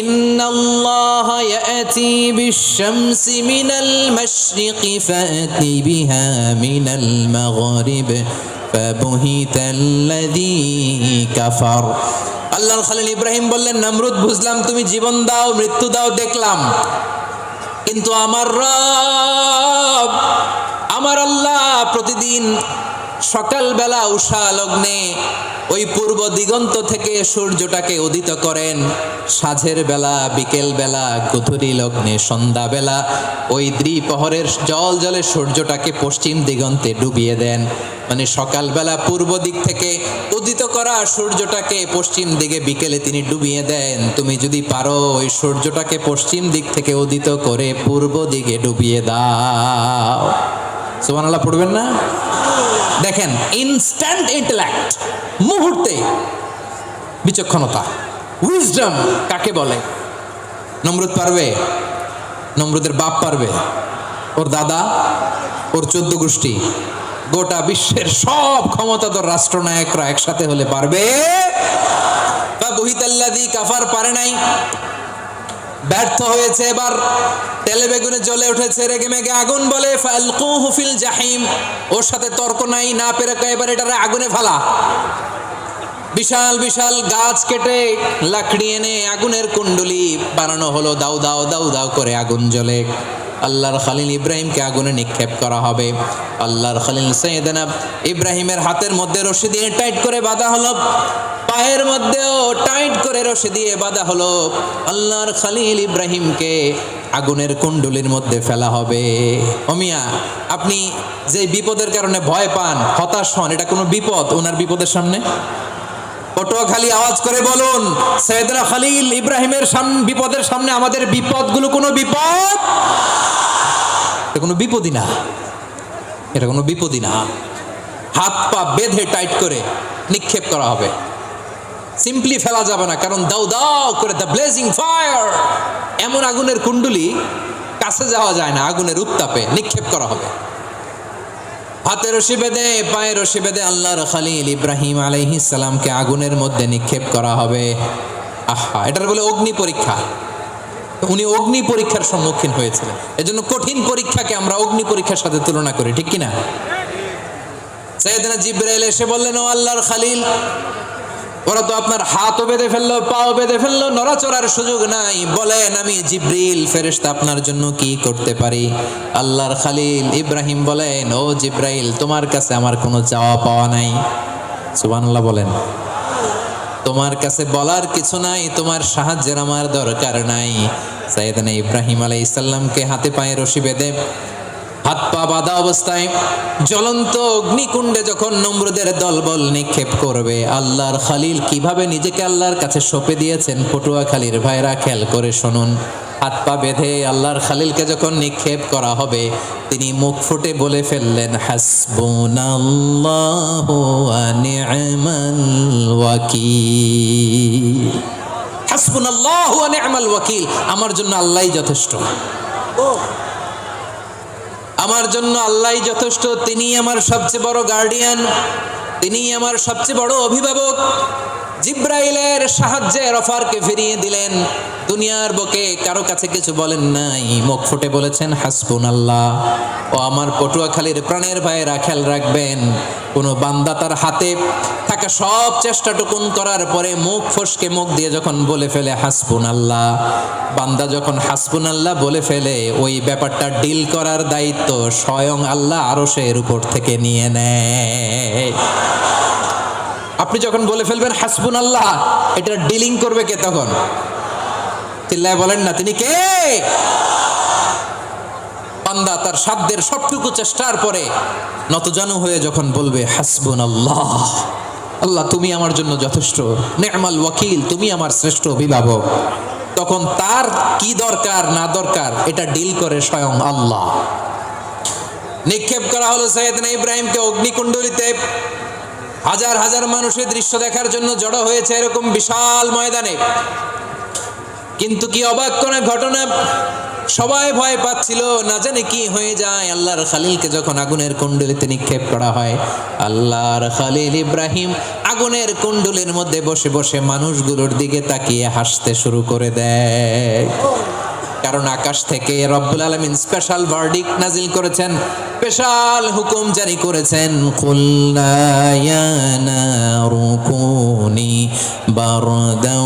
ইন্নাল্লাহা ইয়াতি বিশ-শামসি মিনাল মাশরিকি ফাতি বিহা মিনাল মাগরিব ফাবুহিতাল্লাযী কাফার। আল্লাহর খলিল ইব্রাহিম বললেন, নমরুদ, বুঝলাম তুমি জীবন দাও, মৃত্যু দাও, দেখলাম, কিন্তু আমার রব, আমার আল্লাহ প্রতিদিন সকালবেলা উষা লগ্নে ওই পূর্ব দিগন্ত থেকে সূর্যটাকে উদিত করেন, সাঁঝের বেলা, বিকেল বেলা, গধূলি লগ্নে, সন্ধ্যা বেলা ওই দ্বিপ্রহরের জল জলে সূর্যটাকে পশ্চিম দিগন্তে ডুবিয়ে দেন। মানে সকালবেলা পূর্ব দিক থেকে উদিত করা সূর্যটাকে পশ্চিম দিকে বিকেলে তিনি ডুবিয়ে দেন। তুমি যদি পারো ওই সূর্যটাকে পশ্চিম দিক থেকে উদিত করে পূর্ব দিকে ডুবিয়ে দাও। সুবহানাল্লাহ পড়বেন না? দেখেন, ইনস্ট্যান্ট ইন্টেলেক্ট, মুহূর্তে বিচক্ষণতা, উইজডম কাকে বলে? নমরুদ পারবে? নমরুদের বাপ পারবে? ওর দাদা, ওর 14 গোষ্ঠী, গোটা বিশ্বের সব ক্ষমতাধর রাষ্ট্রনায়করা একসাথে হলে পারবে? ফাবুহিতাল্লাযী কাফার পারে নাই, ব্যর্থ হয়েছে। এবার তেলে বেগুনে জ্বলে উঠেছে, রেগে মেগে আগুন বলে, ফালকুহু ফিল জাহিম। ওর সাথে তর্ক নাই, না পেরে এবার এটারে আগুনে ফেলা। বিশাল বিশাল গাছ কেটে লাকড়ি এনে আগুনের কুণ্ডলি বানানো হলো, দাউ দাউ দাউ দাউ করে আগুন জ্বলে। আল্লাহর খলিল ইব্রাহিমকে আগুনে নিক্ষেপ করা হবে। আল্লাহর খলিল সাইয়েদনা ইব্রাহিমের হাতের মধ্যে রশি দিয়ে টাইট করে বাঁধা হলো, পায়ের মধ্যেও টাইট করে রশি দিয়ে বাঁধা হলো। আল্লাহর খলিল ইব্রাহিমকে আগুনের কুণ্ডলির মধ্যে ফেলা হবে। ও মিয়া, আপনি যে বিপদের কারণে ভয় পান, হতাশ হন, এটা কোনো বিপদ ওনার বিপদের সামনে? পটুয়াখালী আওয়াজ করে বলুন, সাইয়েদনা খলিল ইব্রাহিমের বিপদের সামনে আমাদের বিপদগুলো কোনো বিপদ? এটা কোনো বিপদই না, এটা কোনো বিপদই না। হাত পা বেঁধে টাইট করে নিক্ষেপ করা হবে, সিম্পলি ফেলা যাবে না, কারণ দাউ দাউ করে দ্য ব্লেজিং ফায়ার, এমন আগুনের কুণ্ডলি, কাছে যাওয়া যায় না, আগুনের উত্তাপে নিক্ষেপ করা হবে। হাতে রশি বেঁধে, পায়ে রশি বেঁধে আল্লাহর খলিল ইব্রাহিম আলাইহিস সালামকে আগুনের মধ্যে নিক্ষেপ করা হবে। আহা, এটার বলে অগ্নি পরীক্ষা। উনি অগ্নি পরীক্ষার সম্মুখীন হয়েছিলেন। এজন্য কঠিন পরীক্ষাকে আমরা অগ্নি পরীক্ষার সাথে তুলনা করি, ঠিক কিনা? সাইয়েদনা জিবরাইল এসে বললেন, ও আল্লাহর খলিল, ওরা তো আপনার হাতও বেঁধে ফেললো, পাও বেঁধে ফেললো, নড়াচড়ার সুযোগ নাই, বলেন আমি জিবরিল ফেরেশতা আপনার জন্য কি করতে পারি? আল্লাহর খলিল ইব্রাহিম বলেন, ও জিবরাইল, তোমার কাছে আমার কোনো চাওয়া পাওয়া নাই। সুবহানাল্লাহ বলেন। তোমার কাছে বলার কিছু নাই, তোমার সাহায্যের আমার দরকার নাই। সাইয়েদনা ইব্রাহিম আলাইহিস সালামকে হাতে পায়ে রশি বেঁধে হাত পা বাঁধা অবস্থায় জ্বলন্ত অগ্নিকুণ্ডে যখন নমরুদের দলবল নিক্ষেপ করবে, আল্লাহর খলিল কিভাবে নিজেকে আল্লাহর কাছে সঁপে দিয়েছেন পটুয়াখালীর ভাইরা খেয়াল করে শুনুন। হাত পা বেঁধে আল্লাহর খলিলকে যখন নিক্ষেপ করা হবে, তিনি মুখ ফুটে বলে ফেললেন, হাসবুনাল্লাহু ওয়া নি'মাল ওয়াকিল। হাসবুনাল্লাহু ওয়া নি'মাল ওয়াকিল, আমার জন্য আল্লাহই যথেষ্ট, আমার জন্য আল্লাহই যথেষ্ট। তিনি আমার সবচেয়ে বড় গার্ডিয়ান, তিনি আমার সবচেয়ে বড় অভিভাবক। জিব্রাইলের সাহায্যের অফারকে ফিরিয়ে দিলেন, দুনিয়ার বুকে কারো কাছে কিছু বলেন নাই, মুখ ফুটে বলেছেন হাসবুনাল্লাহ। ও আমার পটুয়াখালীর প্রাণের ভাইয়েরা খেয়াল রাখবেন, কোন বান্দা তার হাতে থাকা সব চেষ্টাটুকুন করার পরে মুখ ফসকে মুখ দিয়ে যখন বলে ফেলে হাসবুনাল্লাহ, বান্দা যখন হাসবুনাল্লাহ বলে ফেলে, ওই ব্যাপারটা ডিল করার দায়িত্ব স্বয়ং আল্লাহ আরশের উপর থেকে নিয়ে নেয়। আপনি যখন বলে ফেলবেন হাসবুনাল্লাহ, এটা ডিলিং করবে কে তখন? চিল্লায় বলেন না, তিনি কে? বান্দা তার সাধ্যের সবটুকু চেষ্টার পরে নতজানু হয়ে যখন বলবে হাসবুনাল্লাহ, আল্লাহ তুমি আমার জন্য যথেষ্ট, নি'মাল ওয়াকিল, তুমি আমার শ্রেষ্ঠ অভিভাবক, তখন তার কি দরকার না দরকার এটা ডিল করে স্বয়ং আল্লাহ। নিক্ষেপ করা হলো সাইয়েদনা ইব্রাহিমকে অগ্নিকুণ্ডলিতে। হাজার হাজার মানুষের দৃশ্য দেখার জন্য জড়ো হয়েছে এরকম বিশাল ময়দানে। কিন্তু কি অবাক করা ঘটনা, সবাই ভয় পাচ্ছিল, না জানে কি হয়ে যায়। আল্লাহর খলিলকে যখন আগুনের কুণ্ডলিতে নিক্ষেপ করা হয়, আল্লাহর খলিল ইব্রাহিম আগুনের কুণ্ডলের মধ্যে বসে বসে মানুষগুলোর দিকে তাকিয়ে হাসতে শুরু করে দেয়। কারণ আকাশ থেকে রব্বুল আলামিন স্পেশাল ভার্ডিক্ট নাজিল করেছেন, স্পেশাল হুকুম জারি করেছেন, কুলনা ইয়া নারু কুনি বারদান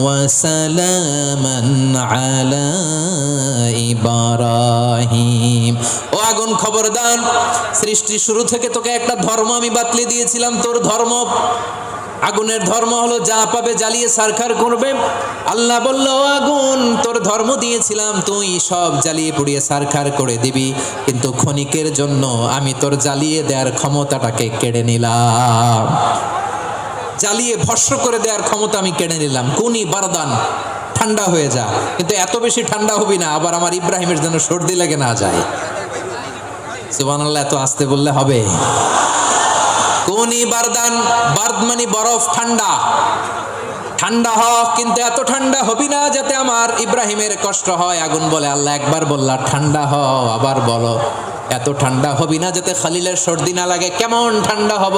ওয়া সালামান আলা ইব্রাহিম। ও আগুন খবরদার, সৃষ্টি শুরু থেকে তোকে একটা ধর্ম আমি বাতলে দিয়েছিলাম, তোর ধর্ম আগুনের ধর্ম হলো যা পাবে জ্বালিয়ে সারখার করবে। আল্লাহ বলল, আগুন তোর ধর্ম দিয়েছিলাম, তুই সব জ্বালিয়ে পুড়িয়ে সারখার করে দিবি, কিন্তু ক্ষণিকের জন্য আমি তোর জ্বালিয়ে দেওয়ার ক্ষমতাটাকে কেড়ে নিলাম, জ্বালিয়ে ভস্ম করে দেওয়ার ক্ষমতা আমি কেড়ে নিলাম। কুনি বারদান, ঠান্ডা হয়ে যা, কিন্তু এত বেশি ঠান্ডা হবি না আবার আমার ইব্রাহিমের জন্য সর্দি লেগে না যায়। সুবহানাল্লাহ, এত আস্তে বললে হবে? কুনি বারদান, বার্দ মানে বরফ, ঠান্ডা, ঠান্ডা হ, কিন্তু এত ঠান্ডা হবি না যাতে আমার ইব্রাহিমের কষ্ট হয়। আগুন বলে, আল্লাহ একবার বললা ঠান্ডা হ, আবার বলো এত ঠান্ডা হবি না যাতে খলিলের সর্দি না লাগে। কেমন ঠান্ডা হব,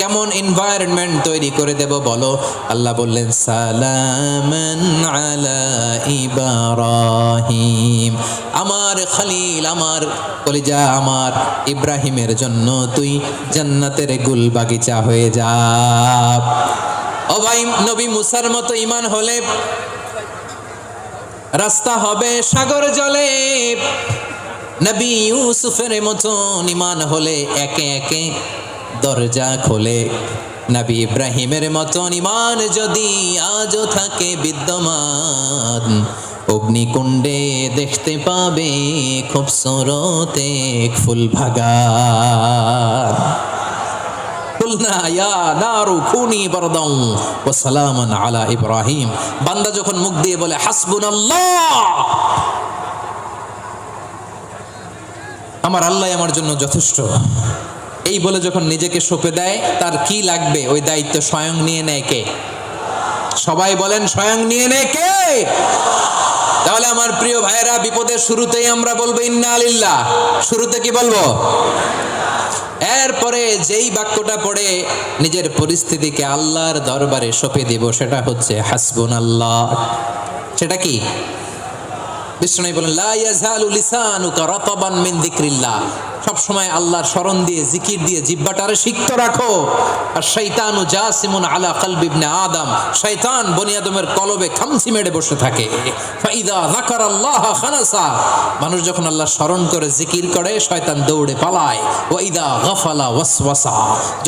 কেমন এনভায়রনমেন্ট তৈরি করে দেব বলো? আল্লাহ বললেন, সালামান আলা ইব্রাহিম, আমার খলিল, আমার কলিজা, আমার ইব্রাহিমের জন্য তুই জান্নাতের গুল বাগিচা হয়ে যা। ও ভাই, নবী মুসার মতো ঈমান হলে রাস্তা হবে সাগর জলে, নবী ইউসুফের মতন ঈমান হলে একে একে দরজা খোলে। নবী ইব্রাহিমের মতন ঈমান যদি আজও থাকে বিদ্যমান, অগ্নিকুণ্ডে দেখতে পাবে খুবসুরত এক ফুল বাগান। কুলনা ইয়া নারু কুনি বারদান ওয়া সালামান আলা ইব্রাহিম। বান্দা যখন মুখ দিয়ে বলে হাসবুনাল্লাহ, আমার আল্লাহ আমার জন্য যথেষ্ট, এই বলে যখন নিজেকে সঁপে দেয়, তার কি লাগবে ওই দায়িত্ব স্বয়ং নিয়ে নেয় কে? সবাই বলেন, স্বয়ং নিয়ে নেয় কে? তাহলে আমার প্রিয় ভাইয়েরা, বিপদের শুরুতেই আমরা বলবো ইন্না লিল্লাহ। শুরুতে কি বলবো? এরপরে যেই বাক্যটা পড়ে নিজের পরিস্থিতিকে আল্লাহর দরবারে সঁপে দিব, সেটা হচ্ছে হাসবুনাল্লাহ। সেটা কি? বিষ্ণু বলেন লা ইয়াজালু লিসানুকা রাতাবান মিন যিকরিল্লাহ, সব সময় আল্লাহর স্মরণ দিয়ে জিকির দিয়ে জিহ্বাটারে সিক্ত রাখো। আর শয়তানু জাসিমুন আলা কলবি ইবনে আদম, শয়তান বনি আদমের কলবে খামচি মেরে বসে থাকে। ফাইদা যাকারাল্লাহ খানাসা, মানুষ যখন আল্লাহর স্মরণ করে জিকির করে শয়তান দৌড়ে পালায়। ওয়া ইদা গাফালা ওয়াসওয়াসা,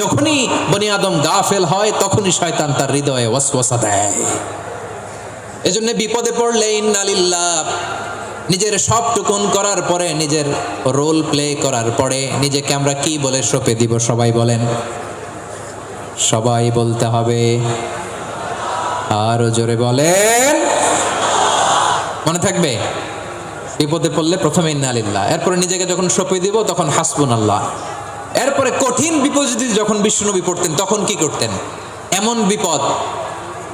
যখনই বনি আদম গাফেল হয় তখনই শয়তান তার হৃদয়ে ওয়াসওয়াসা দেয়। এজন্য বিপদে পড়লে ইন্না লিল্লাহ, নিজের সব টুকুন করার পরে, নিজের রোল প্লে করার পরে নিজেকে আমরা কি বলে সঁপে দিব? সবাই বলেন, সবাই বলতে হবে। আরো জোরে বলেন, মনে থাকবে? বিপদে পড়লে প্রথমে ইন্না লিল্লাহ, এরপরে নিজেকে যখন সঁপে দিব তখন হাসবুনাল্লাহ। এরপরে কঠিন বিপদ যদি যখন বিশ্বনবী পড়তেন তখন কি করতেন? এমন বিপদ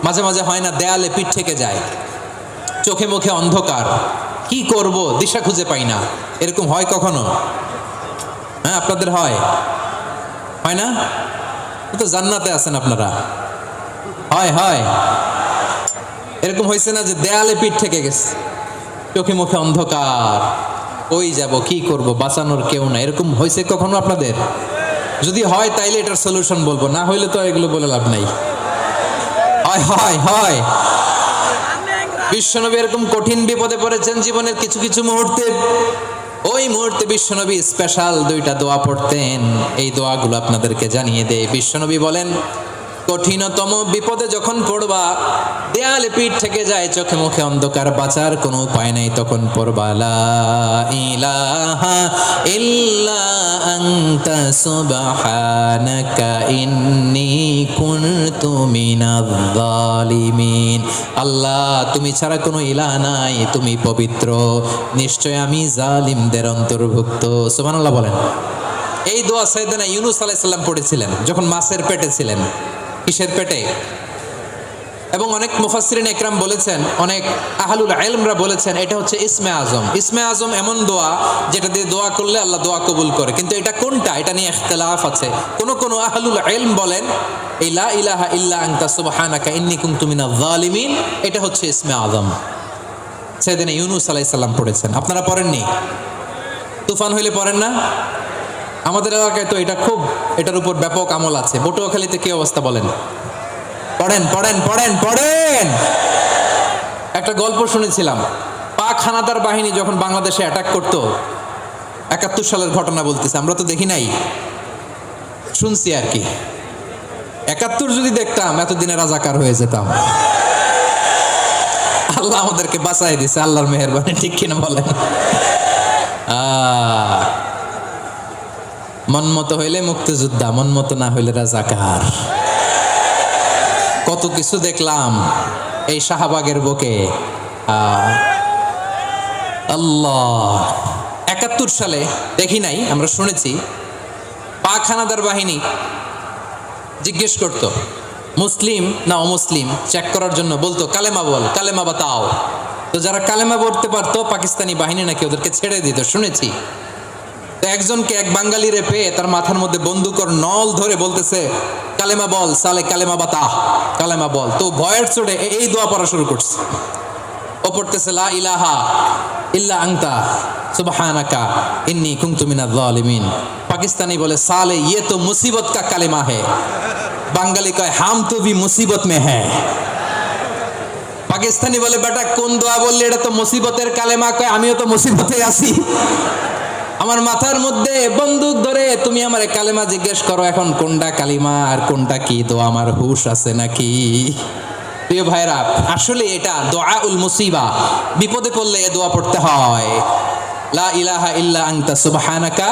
মাঝে মাঝে হয় না, দেয়ালে পিঠ থেকে যায়, চোখে মুখে অন্ধকার, কি করব দিশা খুঁজে পাই না, এরকম হয় কখনো? হ্যাঁ, আপনাদের হয়? হয় না? তো জান্নাতে আছেন আপনারা। হয় হয় এরকম হয়েছে না যে দেয়ালে পিঠ থেকে গেছে, চোখে মুখে অন্ধকার, ওই যাব, কি করব, বাঁচানোর কেউ না, এরকম হয়েছে কখনো আপনাদের? যদি হয় তাইলে এটার সলিউশন বলবো, না হইলে তো এগুলো বলে লাভ নাই। হয় হয় হয় বিশ্বনবী এরকম কঠিন বিপদে পড়েছেন জীবনের কিছু কিছু মুহূর্তে। ওই মুহূর্তে বিশ্বনবী স্পেশাল দুইটা দোয়া পড়তেন, এই দোয়াগুলো আপনাদেরকে জানিয়ে দেয়। বিশ্বনবী বলেন, কঠিনতম বিপদে যখন পড়বা, দেয়ালে পিঠ থেকে যায়, চোখে মুখে অন্ধকার, বাঁচার কোনো উপায় নাই, তখন পড়বা লা ইলাহা ইল্লা আনতা সুবহানাকা ইন্নী কুনতু মিনাজ জালিমিন। আল্লাহ, তুমি ছাড়া কোনো ইলাহ নাই, তুমি পবিত্র, নিশ্চয় আমি জালিমদের অন্তর্ভুক্ত। সুবহানাল্লাহ বলেন। এই দোয়া সাইয়েদনা ইউনূস আলাইহিস সালাম পড়েছিলেন যখন মাছের পেটে ছিলেন। কিসের পেটে? এবং অনেক মুফাসসিরিন ইকরাম বলেছেন, অনেক আহলুল ইলমরা বলেছেন এটা হচ্ছে ইসমে আজম। ইসমে আজম এমন দোয়া যেটা দিয়ে দোয়া করলে আল্লাহ দোয়া কবুল করে, কিন্তু এটা কোনটা এটা নিয়ে ইখতিলাফ আছে। কোন আহলুল ইলম বলেন এই লা ইলাহা ইল্লা আনতা সুবহানাকা ইন্নী কুনতু মিনাজ জালিমিন এটা হচ্ছে ইসমে আজম। সাইয়েদনা ইউনূস আলাইহিস সালাম পড়েছেন, আপনারা পড়েননি? তুফান হইলে পড়েন না? আমাদের এলাকায় তো এটা খুব, এটার উপর ব্যাপক আমল আছে। পটুয়াখালীতে কি অবস্থা বলেন? পড়েন পড়েন পড়েন পড়েন। একটা গল্প শুনেছিলাম, পাক হানাদার বাহিনী যখন বাংলাদেশে অ্যাটাক করতো, ৭১ সালের ঘটনা বলতেছে, আমরা তো দেখি নাই, শুনছি আর কি। ৭১ যদি দেখতাম এতদিনে রাজাকার হয়ে যেতাম। আল্লাহ আমাদেরকে বাঁচাই দিছে, আল্লাহর মেহেরবানি, ঠিক কিনা বলেন? মন মতো হইলে মুক্তিযোদ্ধা, মন মতো না হইলে রাজাকার। কত কিছু দেখলাম এই শাহবাগের বুকে। আল্লাহ, ৭১ সালে দেখি নাই, আমরা শুনেছি পাক হানাদার বাহিনী জিজ্ঞেস করত মুসলিম না অমুসলিম চেক করার জন্য, বলতো কালেমা বল, কালেমা বাতাও। তো যারা কালেমা পড়তে পারতো পাকিস্তানি বাহিনী নাকি ওদেরকে ছেড়ে দিত, শুনেছি। তো একজনকে, এক বাঙালিরে পেয়ে তার মাথার মধ্যে বন্দুকর নল ধরে বলতেছে কালেমা বল সালে, কালেমা বাতা, কালেমা বল। তো ভয়ের চোটে এই দোয়া পড়া শুরু করছে। ও পড়তেছে লা ইলাহা ইল্লা আনতা সুবহানাকা ইন্নী কুনতু মিনাজ জালিমিন। পাকিস্তানি বলে সালে ये तो मुसीबत का কালেমা है। বাঙালি কয় হাম তো ভি মুসিবত মে হ্যায়। পাকিস্তানি বলে বেটা কোন দোয়া বললি, এটা তো মুসিবতের কালেমা। কয় আমিও তো মুসিবতে আছি, আমার মাথার মধ্যে বন্দুক ধরে তুমি আমার কালেমা জিজ্ঞেস করো, এখন কোনটা কালিমা আর কোনটা কি দোয়া, আমার হুশ আছে নাকি? প্রিয় ভাইরা, আসলে এটা দোয়াউল মুসিবা, বিপদে পড়লে এ দোয়া পড়তে হয়। লা ইলাহা ইল্লা আনতা সুবহানাকা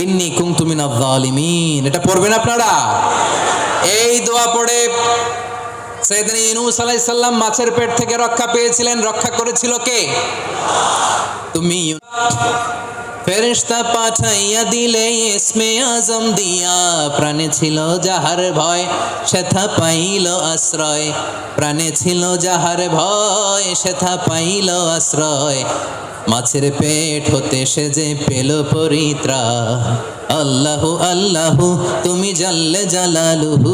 ইন্নী কুনতু মিনাজ জালিমিন, এটা পড়বেন আপনারা। এই দোয়া পড়ে সাইয়েদনা ইউনূস আলাইহিস সালাম মাছের পেট থেকে রক্ষা পেয়েছিলেন। রক্ষা করেছিল কে? তুমি। ফেরেশতা পাঠাইয়া দিলে ইসমে আজম দিয়া, প্রাণে ছিল যাহার ভয় সেথা পাইল আশ্রয়, প্রাণে ছিল যাহার ভয় সেথা পাইল আশ্রয়। মাছের পেট হতে সে যে পেল পরিত্রাণ। আল্লাহু আল্লাহু তুমি জাল্লে জালালুহু,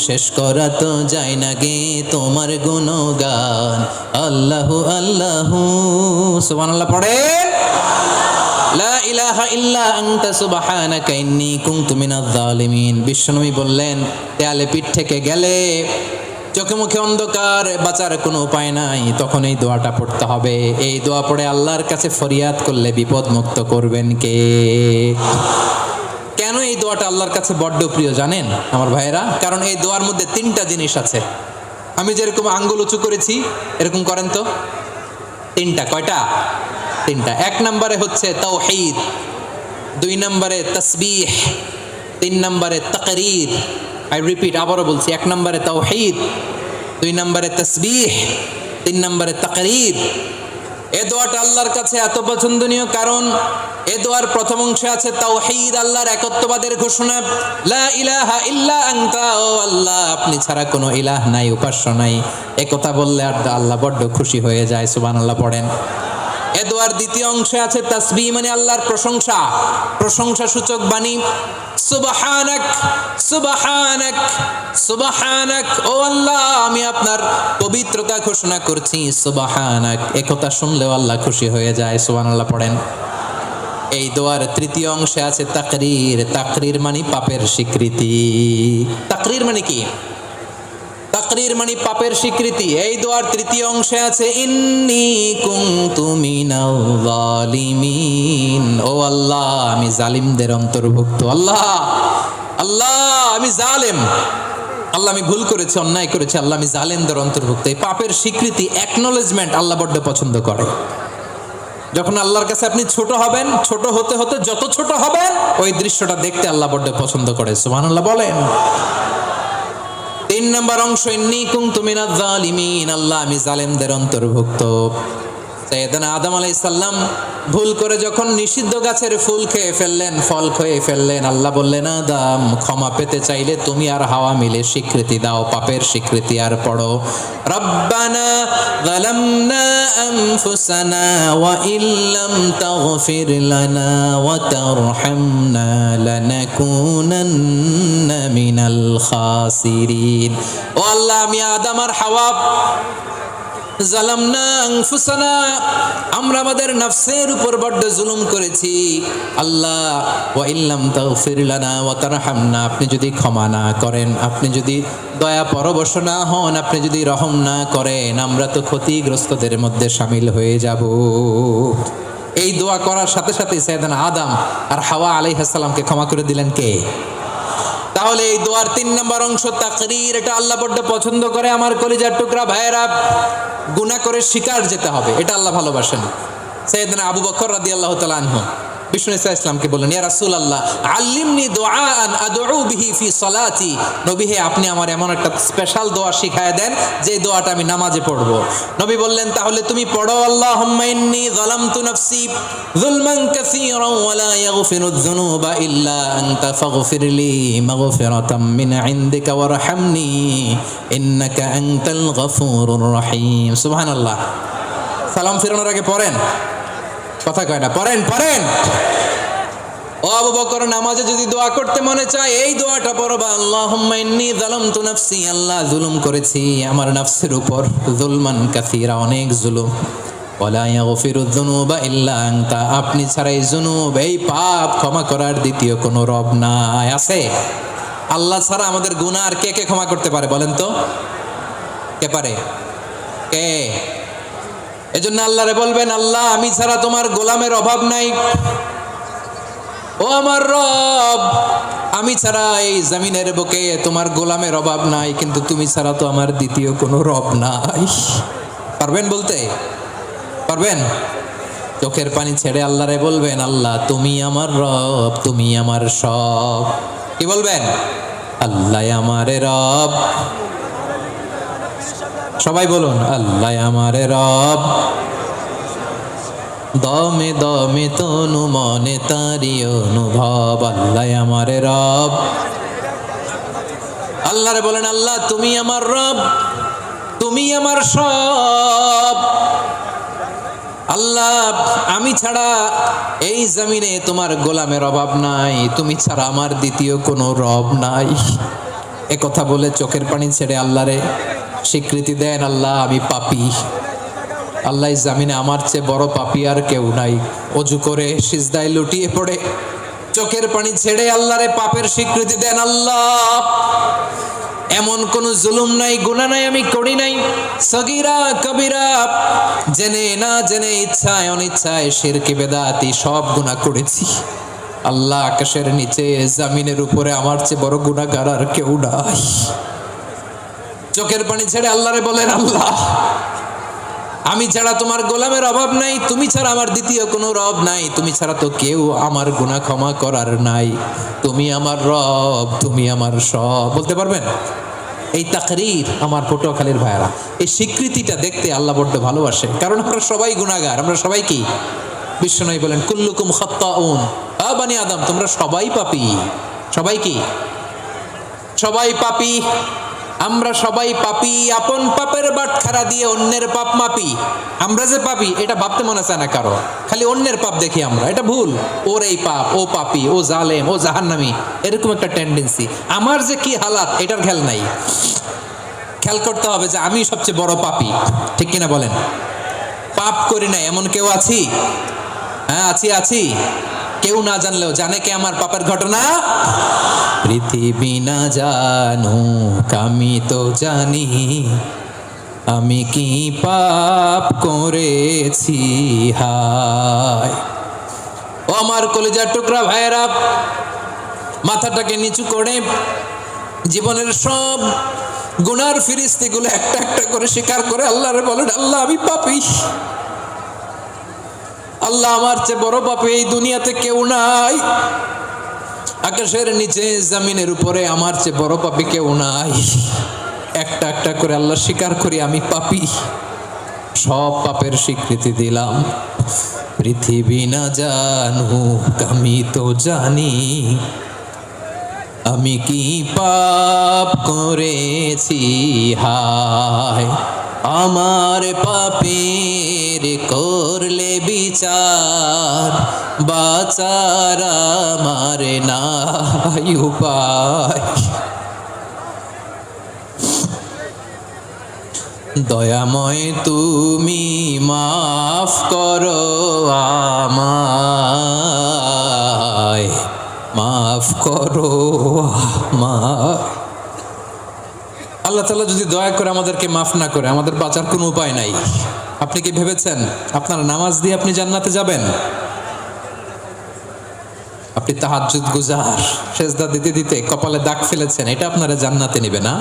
শেষ করা তো যায় না গে তোমার গুণগান। আল্লাহু আল্লাহু সুবহানাল্লাহ পড়েন। লা ইলাহা ইল্লা আনতা সুবহানাকা ইন্নী কুনতু মিনাজ জালিমিন। বিশ্বনবী বললেন, দেয়ালে পিঠ থেকে গেলে, চোখে মুখে অন্ধকার, বাঁচার কোনো উপায় নাই, তখন এই দোয়াটা পড়তে হবে। এই দোয়া পড়ে আল্লাহর কাছে ফরিয়াদ করলে বিপদ মুক্ত করবেন কে? কেন এই দোয়াটা আল্লাহর কাছে বড্ড প্রিয় জানেন আমার ভাইয়েরা? কারণ এই দোয়ার মধ্যে তিনটা জিনিস আছে। আমি যেরকম আঙ্গুল উঁচু করেছি এরকম করেন তো। তিনটা। কয়টা? তিনটা। এক নম্বরে হচ্ছে তাওহীদ, দুই নম্বরে তাসবিহ, তিন নম্বরে তাকরীর। আই রিপিট, আবারও বলছি, এক নম্বরে তাওহীদ, দুই নম্বরে তাসবিহ, তিন নম্বরে তাকরীর। এ দোয়াটা আল্লাহর কাছে এত পছন্দনীয় কারণ এ দোয়ার প্রথম অংশে আছে তাওহীদ, আল্লাহর একত্ববাদের ঘোষণা। লা ইলাহা ইল্লা আনতা, ও আল্লাহ আপনি ছাড়া কোনো ইলাহ নাই, উপাস্য নাই। এ কথা বললে আর আল্লাহ বড্ড খুশি হয়ে যায়। সুবহানাল্লাহ পড়েন। এ দোয়ার দ্বিতীয় অংশে আছে তাসবিহ, মানে আল্লাহর প্রশংসা, প্রশংসা সূচক বাণী। সুবহানাক সুবহানাক সুবহানাক, ও আল্লাহ আমি আপনার পবিত্রতা ঘোষণা করছি। সুবহানাক, এ কথা শুনলেও আল্লাহ খুশি হয়ে যায়। সুবহানাল্লাহ পড়েন। এই দোয়ার তৃতীয় অংশে আছে তাকরীর, তাকরীর মানে পাপের স্বীকৃতি। তাকরীর মানে কি? তাকরীর মানে পাপের স্বীকৃতি। এই দোয়ার তৃতীয় অংশে আছে ইন্নী কুনতু মিনাল জালিমিন, ও আল্লাহ আমি জালিমদের অন্তর্ভুক্ত। আল্লাহ আল্লাহ আমি জালেম, আল্লাহ আমি ভুল করেছি, অন্যায় করেছি, আল্লাহ আমি জালেমদের অন্তর্ভুক্ত। এই পাপের স্বীকৃতি, অ্যাকনলেজমেন্ট আল্লাহ বড্ড পছন্দ করে। যখন আল্লাহর কাছে আপনি ছোট হবেন, ছোট হতে হতে যত ছোট হবেন ওই দৃশ্যটা দেখতে আল্লাহ বড্ড পছন্দ করে। সুবহানাল্লাহ বলেন। তিন নম্বর অংশ ইন্নী কুনতু মিনাজ জালিমিন, আল্লাহ আমি জালেমদের অন্তর্ভুক্ত। সাইয়েদনা আদম আলাইহিস সালাম ভুল করে যখন নিষিদ্ধ গাছের ফুল খেয়ে ফেললেন, ফল খেয়ে ফেললেন, আল্লাহ বললেন আদম ক্ষমা পেতে চাইলে তুমি আর হাওয়া মিলে স্বীকৃতি দাও, পাপের স্বীকৃতি। আর পড়ো রব্বানা যালামনা আনফুসানা ওয়া ইল্লাম তাগফির লানা ওয়া তারহামনা লানাকুনান্না মিনাল খাসিরিন। ও আল্লাহ আমি আদম আর হাওয়া জালামনা আনফুসানা, আমরা আমাদের নফসের উপর বড্ড জুলুম করেছি। আল্লাহ ওয়া ইল্লাম তাগফির লানা ওয়া তারহামনা, আপনি যদি ক্ষমা না করেন, আপনি যদি দয়া পরবশ না হন, আপনি যদি রহম না করেন, আমরা তো ক্ষতিগ্রস্তদের মধ্যে শামিল হয়ে যাব। এই দোয়া করার সাথে সাথে সাইয়েদনা আদম আর হাওয়া আলাইহিস সালামকে ক্ষমা করে দিলেন কে? তাহলে এই দোয়ার তিন নম্বর অংশ তাকরীর, এটা আল্লাহ বড্ড পছন্দ করে। আমার কলিজার টুকরা ভাইয়েরা, গুনাহ করে শিকার যেতে হবে, এটা আল্লাহ ভালোবাসেন। সাইয়েদনা আবু বকর রাদিয়াল্লাহু তাআলা আনহু বিষ্ণু ইসলামকে বললেন, ইয়া রাসূলুল্লাহ আল্লিমনি দুআআন আদউ বিহি ফি সালাতি, নবী হে আপনি আমার এমন একটা স্পেশাল দোয়া শিখায় দেন যে দোয়াটা আমি নামাজে পড়ব। নবী বললেন, তাহলে তুমি পড়ো আল্লাহুম্মা ইন্নী যালামতু নাফসি যুলমান কাসীরান ওয়া লা ইয়াগফিরুয যুনুবা ইল্লা আনতা ফাগফিরলি মাগফিরাতাম মিন ইনদিকা ওয়ারহামনি ইন্নাকা আনতাল গফুরুর রহিম। সুবহানাল্লাহ। সালাম ফিরানোর আগে পড়েন, কথা কয় না, পড়েন পড়েন। ও আবু বকর, নামাজে যদি দোয়া করতে মনে চায় এই দোয়াটা পড়বা, আল্লাহুম্মা ইন্নী যালামতু নাফসি, আল্লাহ জুলুম করেছি আমার নফসের উপর, যুলমান কাসীরা, অনেক জুলুম, ওয়া লা ইয়াগফিরুয যুনুবা ইল্লা আনতা, আপনি ছাড়া এই জুনুব, এই পাপ ক্ষমা করার দ্বিতীয় কোনো রব নাই। আছে? আল্লাহ ছাড়া আমাদের গুনাহ আর কে কে ক্ষমা করতে পারে বলেন তো? কে পারে? কে? এজন্য আল্লাহরে বলবেন, আল্লাহ আমি ছাড়া তোমার গোলামের অভাব নাই, ও আমার রব আমি ছাড়া এই জমিনের বুকে তোমার গোলামের অভাব নাই, কিন্তু তুমি ছাড়া তো আমার দ্বিতীয় কোনো রব নাই। পারবেন বলতে? পারবেন? চোখের পানি ছেড়ে আল্লাহরে বলবেন, আল্লাহ তুমি আমার রব, তুমি আমার সব। কি বলবেন? আল্লাহ আমারে রব। সবাই বলুন, আল্লাহ আমারে রব, দমে দমে তনু মনে তারি অনুভব, আল্লাহ আমারে রব। আল্লাহরে বলেন, আল্লাহ তুমি আমার রব, তুমি আমার সব। আল্লাহ আমি ছাড়া এই জমিনে তোমার গোলামের অভাব নাই, তুমি ছাড়া আমার দ্বিতীয় কোনো রব নাই। এ কথা বলে চোখের পানি ছেড়ে আল্লাহরে স্বীকৃতি দেন, আল্লাহ আমি পাপী। আল্লাহ জামিনে আমার চেয়ে বড় পাপী আর কেউ নাই। অজু করে সিজদায় লুটিয়ে পড়ে চোখের পানি ছেড়ে আল্লাহরে পাপের স্বীকৃতি দেন, আল্লাহ এমন কোন জুলুম নাই, গুনাহ নাই আমি করি নাই, সগীরা কবিরা জেনে না জেনে, ইচ্ছায় অনিচ্ছায়, শিরকি বেদাতি সব গুনাহ করেছি। আল্লাহ আকাশের নিচে জমিনের উপরে আমার চেয়ে বড় গুনাহগার আর কেউ নাই। চোখের পানি ছেড়ে আল্লাহরে বলেন, আল্লাহ আমি ছাড়া তোমার গোলামের অভাব নাই, তুমি ছাড়া আমার দ্বিতীয় কোনো রব নাই, তুমি ছাড়া তো কেউ আমার গুনাহ ক্ষমা করার নাই, তুমি আমার রব, তুমি আমার সব। বলতে পারবেন? এই তাকরীর আমার পটুয়াখালীর ভাইরা, এই স্বীকৃতিটা দেখতে আল্লাহ বড্ড ভালোবাসে, কারণ আমরা সবাই গুনাহগার। আমরা সবাই কি? বিশ্বনবী বলেন কুল্লুকুম খাত্তাউন, বানি আদম তোমরা সবাই পাপী। সবাই কি? সবাই পাপী। আমরা সবাই পাপী, আপন পাপের বাটখারা দিয়ে অন্যের পাপ মাপি। আমরা যে পাপী এটা ভাবতে মনে চায় না কারো, খালি অন্যের পাপ দেখি আমরা, এটা ভুল। ওর এই পাপ, ও পাপী, ও জালেম, ও জাহান্নামী, এরকম একটা টেন্ডেন্সি। আমার যে কি হালাত এটার খেয়াল নাই। খেয়াল করতে হবে যে আমি সবচেয়ে বড় পাপী, ঠিক কিনা বলেন? পাপ করি না এমন কেউ আছি? হ্যাঁ আছি। কেউ না জানলেও জানে কে আমার পাপের ঘটনা? পৃথিবী না জানুক আমি তো জানি, আমি কি পাপ করেছি হায়। ও আমার কলিজার টুকরা ভাইয়েরা, মাথাটাকে নিচু করে জীবনের সব গুনার ফিরিস্তিগুলো একটা একটা করে স্বীকার করে আল্লাহরে বলেন, আল্লাহ আমি পাপী। আল্লাহ আমার চেয়ে বড় পাপী এই দুনিয়াতে কেউ নাই। আকাশের নিচে জমিনের উপরে আমার চেয়ে বড় পাপী কেউ নাই। একটা একটা করে আল্লাহ স্বীকার করি আমি পাপী, সব পাপের স্বীকৃতি দিলাম। পৃথিবী না জানুক আমি তো জানি, আমি কি পাপ করেছি হায়। আমার পাপের করলে বিচার, বাঁচার আমার নাই উপায়। দয়াময় তুমি মাফ করো আমায়, মাফ করো আমায়। আল্লাহ তাআলা যদি দয়া করে আমাদেরকে মাফ না করে, আমাদের বাঁচার কোনো উপায় নাই। আপনি কি ভেবেছেন আপনার নামাজ দিয়ে আপনি জান্নাতে যাবেন? আপনি তাহাজ্জুদ গুজার, সেজদা দিতে দিতে কপালে দাগ ফেলেছেন, এটা আপনারা জান্নাতে নেবে না?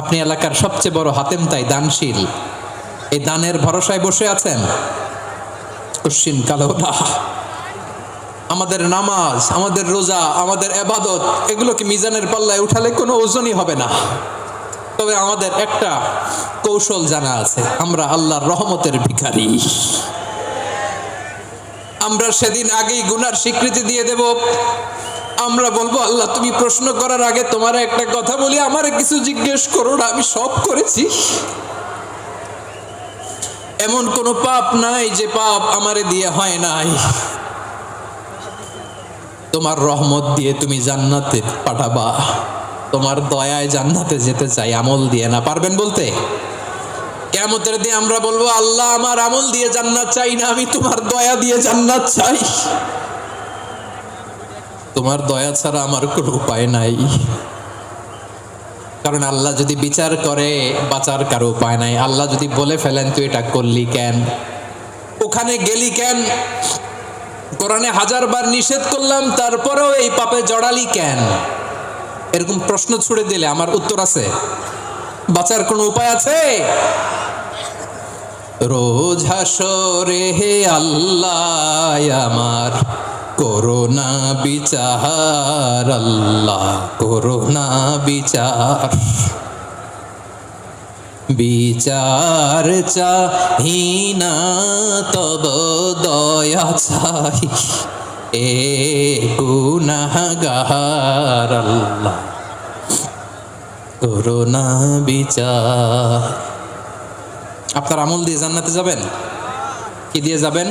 আপনি এলাকার সবচেয়ে বড় হাতেম তাই দানশীল, এই দানের ভরসায় বসে আছেন, কশিন কালো না। আমাদের নামাজ, আমাদের রোজা, আমাদের ইবাদত, এগুলোকে মিজানের পাল্লায় উঠালে কোনো ওজনই হবে না। তবে আমাদের একটা কৌশল জানা আছে, আমরা আল্লাহর রহমতের ভিখারি। আমরা সেদিন আগেই গুনার স্বীকৃতি দিয়ে দেব। আমরা বলবো, আল্লাহ তুমি প্রশ্ন করার আগে তোমার একটা কথা বলি, আমারে কিছু জিজ্ঞেস করো না, আমি সব করেছি। এমন কোনো পাপ নাই যে পাপ আমারে দিয়ে হয় নাই। তোমার রহমত দিয়ে তুমি জান্নাতে পাঠাবা, তোমার দয়ায় জান্নাতে যেতে চাই, আমল দিয়ে না। পারবেন বলতে? কিয়ামতের দিন আমরা বলবো, আল্লাহ আমার আমল দিয়ে জান্নাত চাই না, আমি তোমার দয়া দিয়ে জান্নাত চাই। তোমার দয়া ছাড়া আমার কোনো উপায় নাই। কারণ আল্লাহ যদি বিচার করে বাঁচার কারো উপায় নাই। আল্লাহ যদি বলে ফেলেন তুই এটা করলি কেন, ওখানে গেলি কেন, কোরআনে 1000 বার নিষেধ করলাম তারপরেও এই পাপে জড়ালি কেন, এরকম প্রশ্ন ছুড়ে দিলে আমার উত্তর আছে? বাঁচার কোনো উপায় আছে? রোজ হাসরে হে আল্লাহ আমার করোনা বিচার, আল্লাহ করোনা বিচার। বিচার চাহি না তব দয়া চাই, এ গুনাহগার আল্লাহ করোনা বিচার। আপনার আমল দিয়ে জান্নাতে যাবেন? কি দিয়ে যাবেন?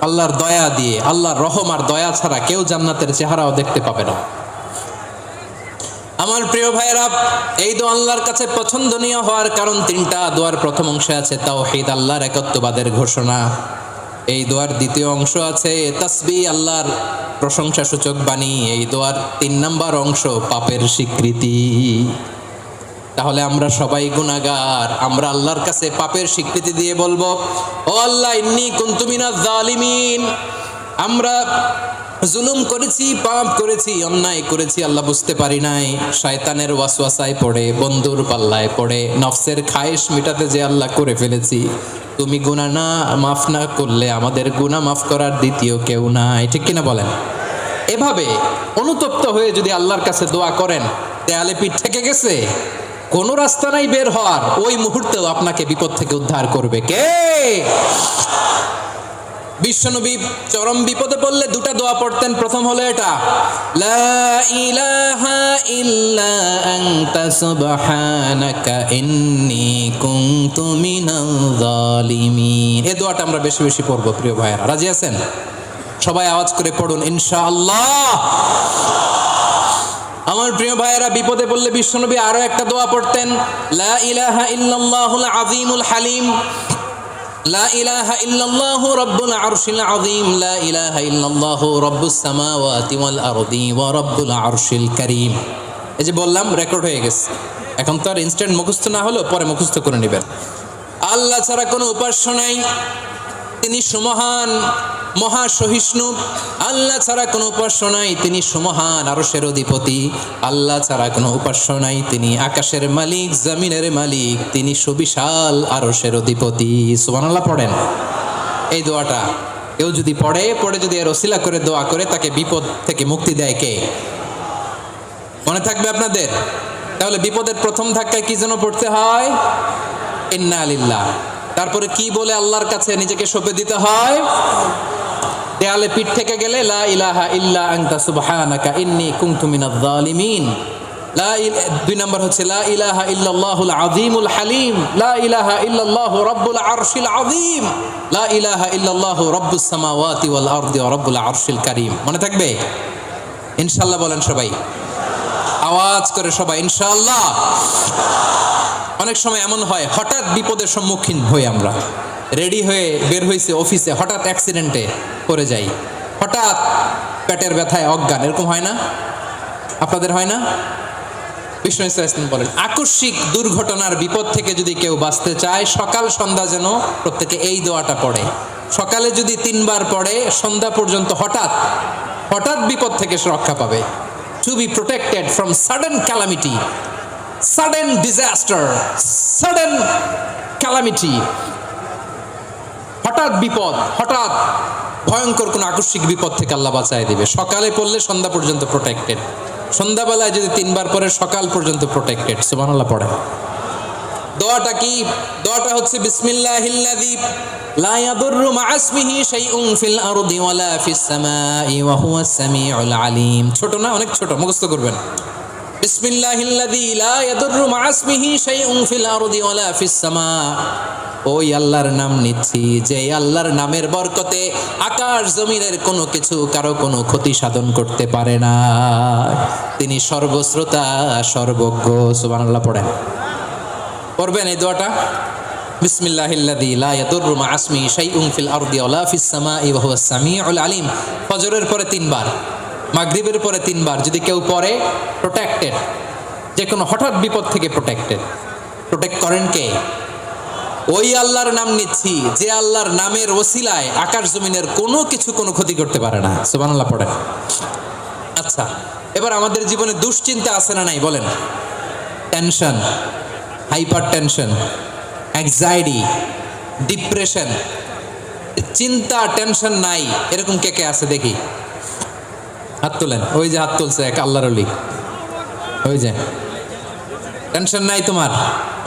আল্লাহর দয়া দিয়ে। আল্লাহর রহম আর দয়া ছাড়া কেউ জান্নাতের চেহারাও দেখতে পাবে না। আমার প্রিয় ভাইয়েরা, এই দোয়া আল্লাহর কাছে পছন্দনীয় হওয়ার কারণ তিনটা। দোয়ার প্রথম অংশে আছে তাওহীদ, আল্লাহর একত্ববাদের ঘোষণা। এই দোয়ার দ্বিতীয় অংশ আছে তাসবিহ, আল্লাহর প্রশংসা সূচক বাণী। এই দোয়ার 3 নম্বর অংশ পাপের স্বীকৃতি। তাহলে আমরা সবাই গুনাহগার, আমরা আল্লাহর কাছে পাপের স্বীকৃতি দিয়ে বলবো, ও আল্লাহ ইন্নী কুনতু মিনাজ জালিমিন, আমরা জুলুম করেছি, পাপ করেছি, অন্যায় করেছি, আল্লাহ বুঝতে পারি নাই, শয়তানের ওয়াসওয়াসায় পড়ে, বন্ধুর পাল্লায় পড়ে, নফসের খায়েশ মিটাতে যে আল্লাহ করে ফেলেছি। তুমি গুনাহ না মাফ না করলে আমাদের গুনাহ মাফ করার দ্বিতীয় কেউ নাই, ঠিক কিনা বলেন? এভাবে অনুতপ্ত হয়ে যদি আল্লাহর কাছে দোয়া করেন, দেয়ালে পিঠ থেকে গেছে, কোনো রাস্তা নাই বের হওয়ার, ওই মুহূর্তেও আপনাকে বিপদ থেকে উদ্ধার করবে কে? বিশ্বনবী চরম বিপদে পড়লে দুটা দোয়া পড়তেন। প্রথম হলো এটা, লা ইলাহা ইল্লা আনতা সুবহানাকা ইন্নী কুনতু মিনাল জালিমিন। এই দোয়াটা আমরা বেশি বেশি পড়বো প্রিয় ভাইয়েরা। রাজি আছেন? সবাই আওয়াজ করে পড়ুন ইনশাআল্লাহ। আমার প্রিয় ভাইয়েরা, বিপদে পড়লে বিশ্বনবী আরো একটা দোয়া পড়তেন, লা ইলাহা ইল্লাল্লাহুল আযীমুল হালিম, লা ইলাহা ইল্লাল্লাহু রাব্বুল আরশিল আযীম, লা ইলাহা ইল্লাল্লাহু রাব্বুস সামাওয়াতি ওয়াল আরদি ওয়া রাব্বুল আরশিল কারীম। এই যে বললাম, রেকর্ড হয়ে গেছে। এখন তো আর ইনস্ট্যান্ট মুখস্থ না হলেও পরে মুখস্থ করে নেবেন। আল্লাহ ছাড়া কোনো উপাস্য নাই, তিনি সুমহান, মহাসহিষ্ণু। আল্লাহ ছাড়া কোনো উপাস্য নাই, তিনি সুমহান, আরশের অধিপতি। আল্লাহ ছাড়া কোনো উপাস্য নাই, তিনি আকাশের মালিক, জমিনের মালিক, তিনি সুবিশাল আরশের অধিপতি। সুবহানাল্লাহ পড়েন। এই দোয়াটা কেউ যদি পড়ে যদি এর ওসিলা করে দোয়া করে, তাকে বিপদ থেকে মুক্তি দেয় কে? মনে থাকবে আপনাদের? তাহলে বিপদের প্রথম ধাক্কায় কি যেন পড়তে হয়? ইন্না লিল্লাহ। তারপরে কি বলে আল্লাহর কাছে নিজেকে সঁপে দিতে হয়? দেয়ালে পিঠ থেকে গেলে লা ইলাহা ইল্লা আনতা সুবহানাকা ইন্নী কুনতু মিনাজ জালিমিন। 2 নম্বর হচ্ছে লা ইলাহা ইল্লাল্লাহুল আযীমুল হালিম, লা ইলাহা ইল্লাল্লাহু রাব্বুল আরশিল আযীম, লা ইলাহা ইল্লাল্লাহু রাব্বুস সামাওয়াতি ওয়াল আরদি ওয়া রাব্বুল আরশিল কারীম। মনে থাকবে? ইনশাআল্লাহ বলেন সবাই, আওয়াজ করে সবাই ইনশাআল্লাহ। অনেক সময় এমন হয়, হঠাৎ বিপদের সম্মুখীন হই আমরা, রেডি হয়ে বের হয়েছে অফিসে, হঠাৎ অ্যাক্সিডেন্টে পড়ে যাই, হঠাৎ পেটের ব্যথায় অজ্ঞান, এরকম হয় না? আপনাদের হয় না? বিষ্ণু ইসলাম বলেন, আকস্মিক দুর্ঘটনার বিপদ থেকে যদি কেউ বাঁচতে চায়, সকাল সন্ধ্যা যেন প্রত্যেকে এই দোয়াটা পড়ে। সকালে যদি 3 বার পড়ে, সন্ধ্যা পর্যন্ত হঠাৎ হঠাৎ বিপদ থেকে সে রক্ষা পাবে। To be protected from sudden calamity, sudden disaster, sudden calamity. হঠাৎ বিপদ, হঠাৎ ভয়ঙ্কর কোন আকস্মিক বিপদ থেকে আল্লাহ বাঁচায় দিবে। সকালে পড়লে সন্ধ্যা পর্যন্ত প্রোটেক্টেড, সন্ধ্যাবেলায় যদি 3 বার পরে সকাল পর্যন্ত প্রোটেক্টেড। সুবহানাল্লাহ পড়ে। দোয়াটা কি? দোয়াটা হচ্ছে বিসমিল্লাহিল্লাযী লা ইয়াদুররু মা ইসমিহি শাইউন ফিল আরদি ওয়ালা ফিস সামাই ওয়া হুয়াস সামিউল আলিম। ছোট না? অনেক ছোট, মুখস্থ করবেন। বিসমিল্লাহিল্লাযী লা ইয়াদুররু মা ইসমিহি শাইউন ফিল আরদি ওয়ালা ফিস সামা। ওই আল্লাহর নাম নিচ্ছি, যে আল্লাহর নামের বরকতে আকাশ জমিনের কোনো কিছু কারো কোনো ক্ষতি সাধন করতে পারে না। তিনি সর্বশ্রোতা, সর্বজ্ঞ। সুবহানাল্লাহ পড়েন। পড়বেন এই দোয়াটা, বিসমিল্লাহিল্লাযী লা ইয়াদুররু মা ইসমিহি শাইউন ফিল আরদি ওয়ালা ফিস সামাই ওয়া হুয়াস সামিউল আলিম। ফজরের পরে 3 বার, মাগরিবের পরে 3 বার যদি কেউ পড়ে, প্রোটেক্টেড, যে কোনো হঠাৎ বিপদ থেকে প্রোটেক্টেড। প্রোটেক্ট করেন কে? ওই আল্লাহর নাম নিচ্ছি, যে আল্লাহর নামের ওসিলায় আকাশ জমিনের কোনো কিছু কোনো ক্ষতি করতে পারে না। সুবহানাল্লাহ পড়েন। আচ্ছা, এবার আমাদের জীবনে দুশ্চিন্তা আছে না নাই বলেন? Tension, hyper tension, anxiety, depression, চিন্তা, টেনশন নাই এরকম কে কে আছে দেখি? হাত তোলেন। ওই যে হাত তুলছে এক আল্লাহর ওলি, ওই যে। টেনশন নাই তোমার?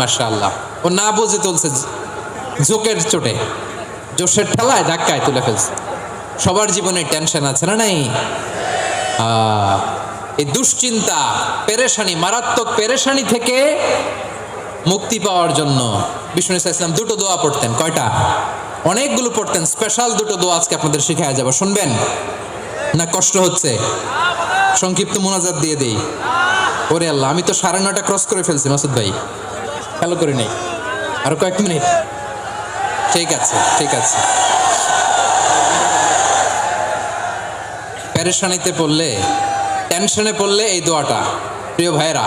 মাশাআল্লাহ। ও না বুঝে তুলছে, ঝোঁকের চোটে, জোশের ঠেলায় ধাক্কায় তুলে ফেলছে। সবার জীবনে টেনশন আছে না নাই? এই দুশ্চিন্তা, পেরেশানি, মারাত্মক পেরেশানি থেকে মুক্তি পাওয়ার জন্য বিষ্ণু ইসলাম 2টো দোয়া পড়তেন। কয়টা? অনেকগুলো পড়তেন, স্পেশাল দুটো দোয়া আজকে আপনাদের শিখায়া যাব, শুনবেন না? কষ্ট হচ্ছে? সংক্ষিপ্ত মোনাজাত দিয়ে দেই। ওরে আল্লাহ, আমি তো 9:30 ক্রস করে ফেলছি মাসুদ ভাই, খেয়াল করে নেই। আরো কয়েক মিনিট। ঠিক আছে, ঠিক আছে। পেরেশানিতে পড়লে, টেনশনে পড়লে এই দোয়াটা, প্রিয় ভাইরা,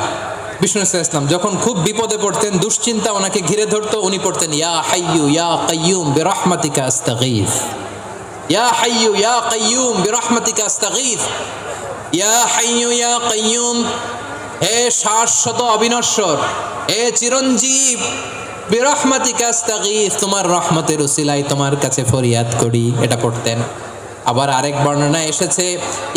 বিষ্ণু ইসলাম যখন খুব বিপদে পড়তেন, দুশ্চিন্তা ওনাকে ঘিরে ধরতো, উনি পড়তেন ইয়া হাইয়ু ইয়া কাইয়ুম বিরহমাতিকা আস্তাগীথ, ইয়া হাইয়ু ইয়া কাইয়ুম বিরহমাতিকা আস্তাগীথ, ইয়া হাইয়ু ইয়া কাইয়ুম, হে শাশ্বত অবিনশ্বর, হে চিরঞ্জীব, বিরহমাতিকা আস্তাগীথ, তোমার রহমতের উসিলায় তোমার কাছে ফরিয়াদ করি, এটা পড়তেন। আবার আরেক বর্ণনা এসেছে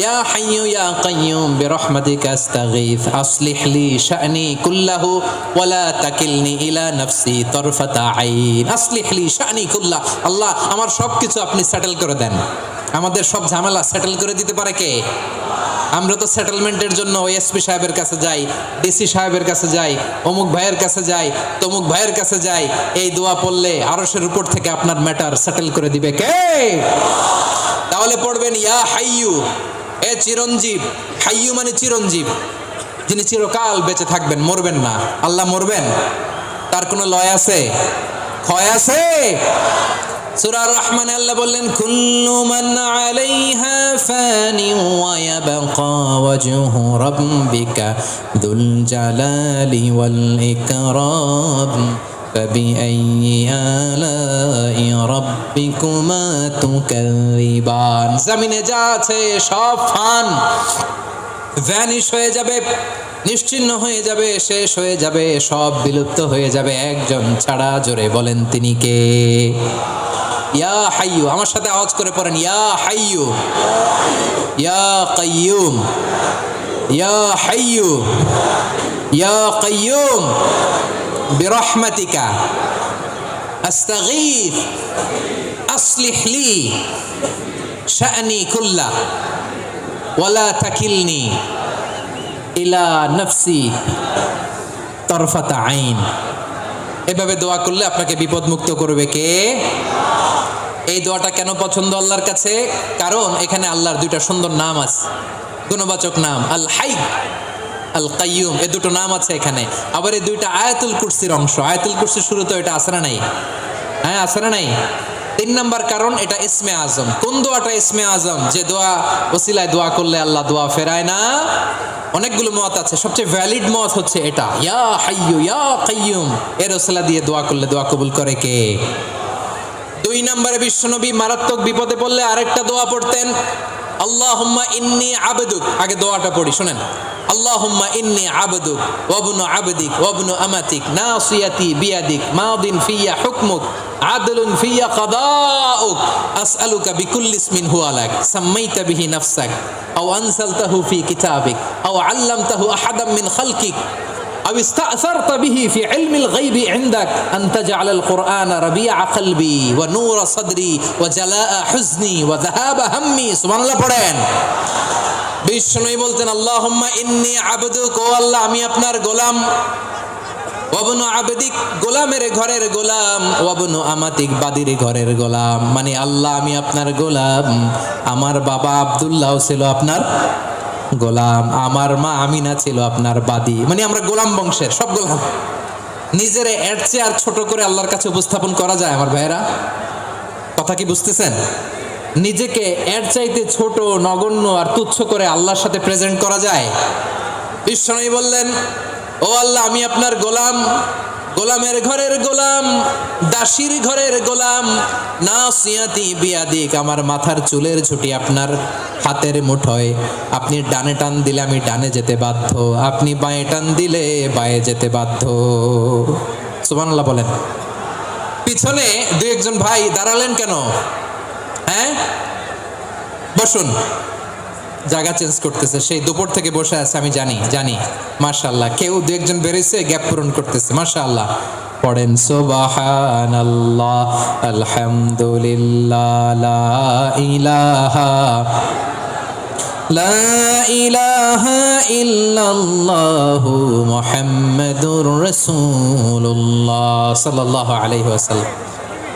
ইয়া হাইয়ু ইয়া কাইয়ুম বিরহমাতিকা আস্তাগীথ আসলিহ লি শা'নি কুল্লাহু ওয়া লা তাকিলনি ইলা নাফসি তারফাতা আইন। আসলিহ লি শা'নি কুল্লাহ, আল্লাহ আমার সবকিছু আপনি সেটেল করে দেন। আমাদের সব ঝামেলা সেটেল করে দিতে পারে কে? আমরা তো সেটেলমেন্টের জন্য ওএসপি সাহেবের কাছে যাই, ডিসি সাহেবের কাছে যাই, অমুক ভাইয়ের কাছে যাই, তমুক ভাইয়ের কাছে যাই। এই দোয়া পড়লে আরশের উপর থেকে আপনার ম্যাটার সেটেল করে দিবে কে? তাহলে পড়বেন ইয়া হাইয়ু, এ চিরঞ্জীব। হাইয়ু মানে চিরঞ্জীব, যিনি চিরকাল বেঁচে থাকবেন, মরবেন না। আল্লাহ মরবেন? তার কোনো লয় আছে? ক্ষয় আছে? সূরা আর-রহমানে আল্লাহ বললেন কুল্লু মান আলাইহা ফানি ওয়া ইয়াবকা ওয়াজহু রাব্বিকা যুল জালালি ওয়াল ইকরাম ফাবিআইয়ি আলাই রাব্বিকুমা তুকাযিবান। জমিনে যা আছে সব ফান, ভ্যানিশ হয়ে যাবে, নিশ্চিহ্ন হয়ে যাবে, শেষ হয়ে যাবে, সব বিলুপ্ত হয়ে যাবে, একজন ছাড়া। জোরে বলেন তিনি কে? ইয়া হাইয়ু, আমার সাথে আওয়াজ করে পড়েন ইয়া হাইয়ু ইয়া কাইয়ুম ইয়া হাইয়ু ইয়া কাইয়ুম বিরহমাতিকা আস্তাগীথ আসলিহ লি শা'নি কুল্লাহ ওয়া লা তাকিলনি ইলা নাফসি তারফাতা আইন। এভাবে দোয়া করলে আপনাকে বিপদ মুক্ত করবে কে? এই দোয়াটা কেন পছন্দ আল্লাহর কাছে? কারণ এখানে আল্লাহর দুইটা সুন্দর নাম আছে, গুণবাচক নাম, আল হাই, আল কাইয়ুম, এই দুটো নাম আছে এখানে। আবার এই দুইটা আয়াতুল কুরসির অংশ। আয়াতুল কুরসির শুরুতে এটা আছে না নাই? হ্যাঁ, আছে না নাই? 3 নাম্বার কারণ, এটা ইসমে আজম। কোন দোয়াটা ইসমে আজম? যে দোয়া ওসিলায় দোয়া করলে আল্লাহ দোয়া ফেরায় না। অনেকগুলো মত আছে, সবচেয়ে ভ্যালিড মত হচ্ছে এটা, ইয়া হাইয়ু ইয়া কাইয়ুম, এর ওসিলা দিয়ে দোয়া করলে দোয়া কবুল করে কে? 2 নম্বরে বিশ্বনবী মারাত্মক বিপদে পড়লে আরেকটা দোয়া পড়তেন, আল্লাহুম্মা ইন্নী আবদুক। আগে দোয়াটা পড়ি, শুনেন। আল্লাহুম্মা ইন্নী আবদুক ওয়া ইবনু আবদিক ওয়া ইবনু আমাতিক নাসিয়াতি বিয়াদিক মাদিন ফিয়া হুকমুক আদলুন ফিয়া কাদাউক আসআলুকা বিকুল্লি ইসমিন হুয়া লাক সাম্মাইতা বিহি নাফসাক আও আনসালতাহু ফি কিতাবিক আও আল্লামতাহু আহাদাম মিন খালকিক أو استأثرت به في علم الغيب عندك أن تجعل القرآن ربيع قلبي ونور صدري وجلاء حزني وذهاب همي। سبحان الله পড়েন। বিষ্ণুই বলতেন আল্লাহুম্মা ইন্নী আবদুক, ও আল্লাহ আমি আপনার গোলাম, ওয়াবনু আবদিক, গোলামের ঘরের গোলাম, ওয়াবনু আমাতিক, বাদির ঘরের গোলাম। মানে আল্লাহ আমি আপনার গোলাম, আমার বাবা আব্দুল্লাহ ছিল আপনার গোলাম, আমার মা আমিনা ছিল আপনার বাদী। মানে আমরা গোলাম বংশের, সব গোলাম। নিজের এর চেয়ে আর ছোট করে আল্লাহর কাছে উপস্থাপন করা যায় আমার ভাইয়েরা? কথা কি বুঝতেছেন? নিজেকে এর চাইতে ছোট, নগণ্য আর তুচ্ছ করে আল্লাহর সাথে প্রেজেন্ট করা যায়? বিষ্ণু বললেন ও আল্লাহ আমি আপনার গোলাম, গোলামের ঘরের গোলাম, দাসীর ঘরের গোলাম, নাসিয়াতি বিয়াদিক, আমার মাথার চুলের ঝুঁটি আপনার হাতের মুঠোয়, আপনি ডানে টান দিলে আমি ডানে যেতে বাধ্য, আপনি বাঁয়ে টান দিলে বাঁয়ে যেতে বাধ্য। সুবহানাল্লাহ বলেন। পিছনে 2-1 ভাই দাঁড়ালেন কেন? হ্যাঁ, বসুন। জায়গা চেঞ্জ করতেছে, সেই দুপুর থেকে বসে আছে, আমি জানি। মাশাআল্লাহ, কেউ 2-1 বেরিয়েছে, গ্যাপ পূরণ করতেছে। মাশাআল্লাহ। পড়েন সুবহানাল্লাহ আলহামদুলিল্লাহ লা ইলাহা ইল্লাল্লাহু মুহাম্মাদুর রাসূলুল্লাহ সাল্লাল্লাহু আলাইহি ওয়াসাল্লাম।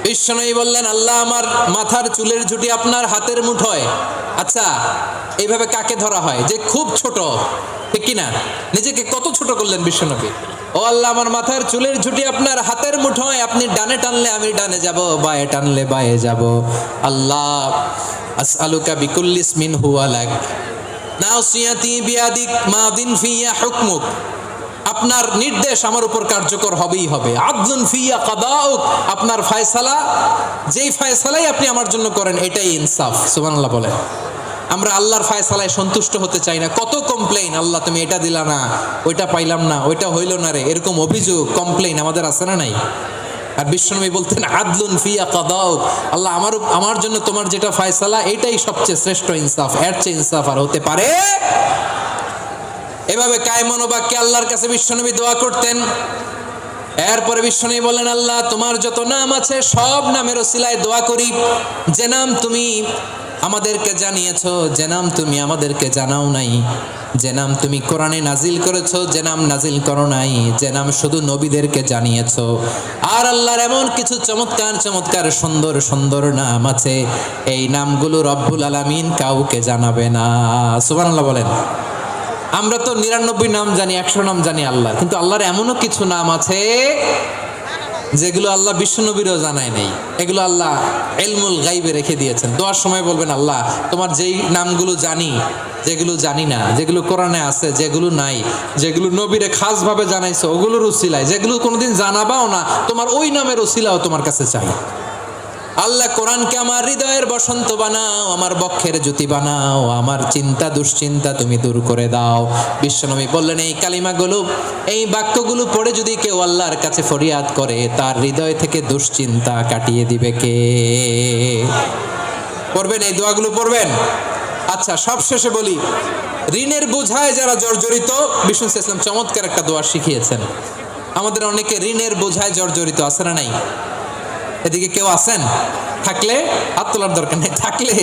বিশ্বনবী বললেন, আল্লাহ আমার মাথার চুলের ঝুঁটি আপনার হাতের মুঠোয়। আচ্ছা, এইভাবে কাকে ধরা হয় যে খুব ছোট, ঠিক কিনা? নিজেকে কত ছোট করলেন বিশ্বনবী। ও আল্লাহ, আমার মাথার চুলের ঝুঁটি আপনার হাতের মুঠোয়, আপনি ডানে টানলে আমি ডানে যাব, বায়ে টানলে বায়ে যাব। আল্লাহ, আসআলুকা বিকুল্লি ইসমিন হুয়া লাক নাসিয়াতি বিয়াদিক মাদিন ফিয়া হুকমুক। আপনার নির্দেশ আমার উপর কার্যকর হবেই হবে। আদলুন ফিয়া কাদাউক, আপনার ফয়সালা, যেই ফয়সালাই আপনি আমার জন্য করেন এটাই ইনসাফ। সুবহানাল্লাহ বলেন। আমরা আল্লাহর ফয়সালায় সন্তুষ্ট হতে চাই না। কত কমপ্লেইন, আল্লাহ তুমি এটা দিলা না, ওইটা পাইলাম না, ওইটা হইল না রে, এরকম অভিযোগ কমপ্লেইন আমাদের আছে না নাই? আর বিশ্বনবী বলতেন আদলুন ফিয়া কাদাউক, আল্লাহ আমার জন্য তোমার যেটা ফয়সালা এটাই সবচেয়ে শ্রেষ্ঠ ইনসাফ, এর চেয়ে ইনসাফ আর হতে পারে? এভাবে কায়মন বাক্যে আল্লাহর কাছে বিশ্বনবী দোয়া করতেন। এরপরে বিশ্বনবী বলেন, আল্লাহ তোমার যত নাম আছে সব নামের ওসিলায় দোয়া করি, যে নাম তুমি আমাদেরকে জানিয়েছো, যে নাম তুমি আমাদেরকে জানাও নাই, যে নাম তুমি কোরআনে নাজিল করেছো, যে নাম নাজিল করো নাই, যে নাম শুধু নবীদেরকে জানিয়েছো। আর আল্লাহর এমন কিছু চমৎকার চমৎকার সুন্দর সুন্দর নাম আছে, এই নামগুলো রব্বুল আলামিন কাউকে জানাবে না। সুবহানাল্লাহ বলেন। আমরা তো 99 নাম জানি, 100 নাম জানি আল্লাহ, কিন্তু আল্লাহর এমনও কিছু নাম আছে যেগুলো আল্লাহ বিশ্বনবীরও জানায় নেই। এগুলো আল্লাহ ইলমুল গায়বে রেখে দিয়েছেন। দোয়ার সময় বলবেন, আল্লাহ তোমার যেই নামগুলো জানি, যেগুলো জানি না, যেগুলো কোরআনে আছে, যেগুলো নাই, যেগুলো নবীরে খাসভাবে জানাইছো ওগুলোর উসিলায়, যেগুলো কোনোদিন জানাবাও না তোমার ওই নামের উসিলাও তোমার কাছে চাই। আল্লাহ কোরআনকে আমার হৃদয়ের বসন্ত বানাও, আমার বক্ষের জ্যোতি বানাও, আমার চিন্তা দুশ্চিন্তা তুমি দূর করে দাও। বিশ্বনবী বললেন, এই কালিমাগুলো, এই বাক্যগুলো পড়ে যদি কেউ আল্লাহর কাছে ফরিয়াদ করে, তার হৃদয় থেকে দুশ্চিন্তা কাটিয়ে দিবে কে? পড়বেন, এই দোয়াগুলো পড়বেন। আচ্ছা, সবশেষে বলি, ঋণের বোঝায় যারা জর্জরিত, বিষ্ণু ইসলাম চমৎকার একটা দোয়া শিখিয়েছেন। আমাদের অনেকে ঋণের বোঝায় জর্জরিত, আছে না নাই? এদিকে কেউ আছেন? থাকলে হাত তোলার দরকার নেই, থাকলে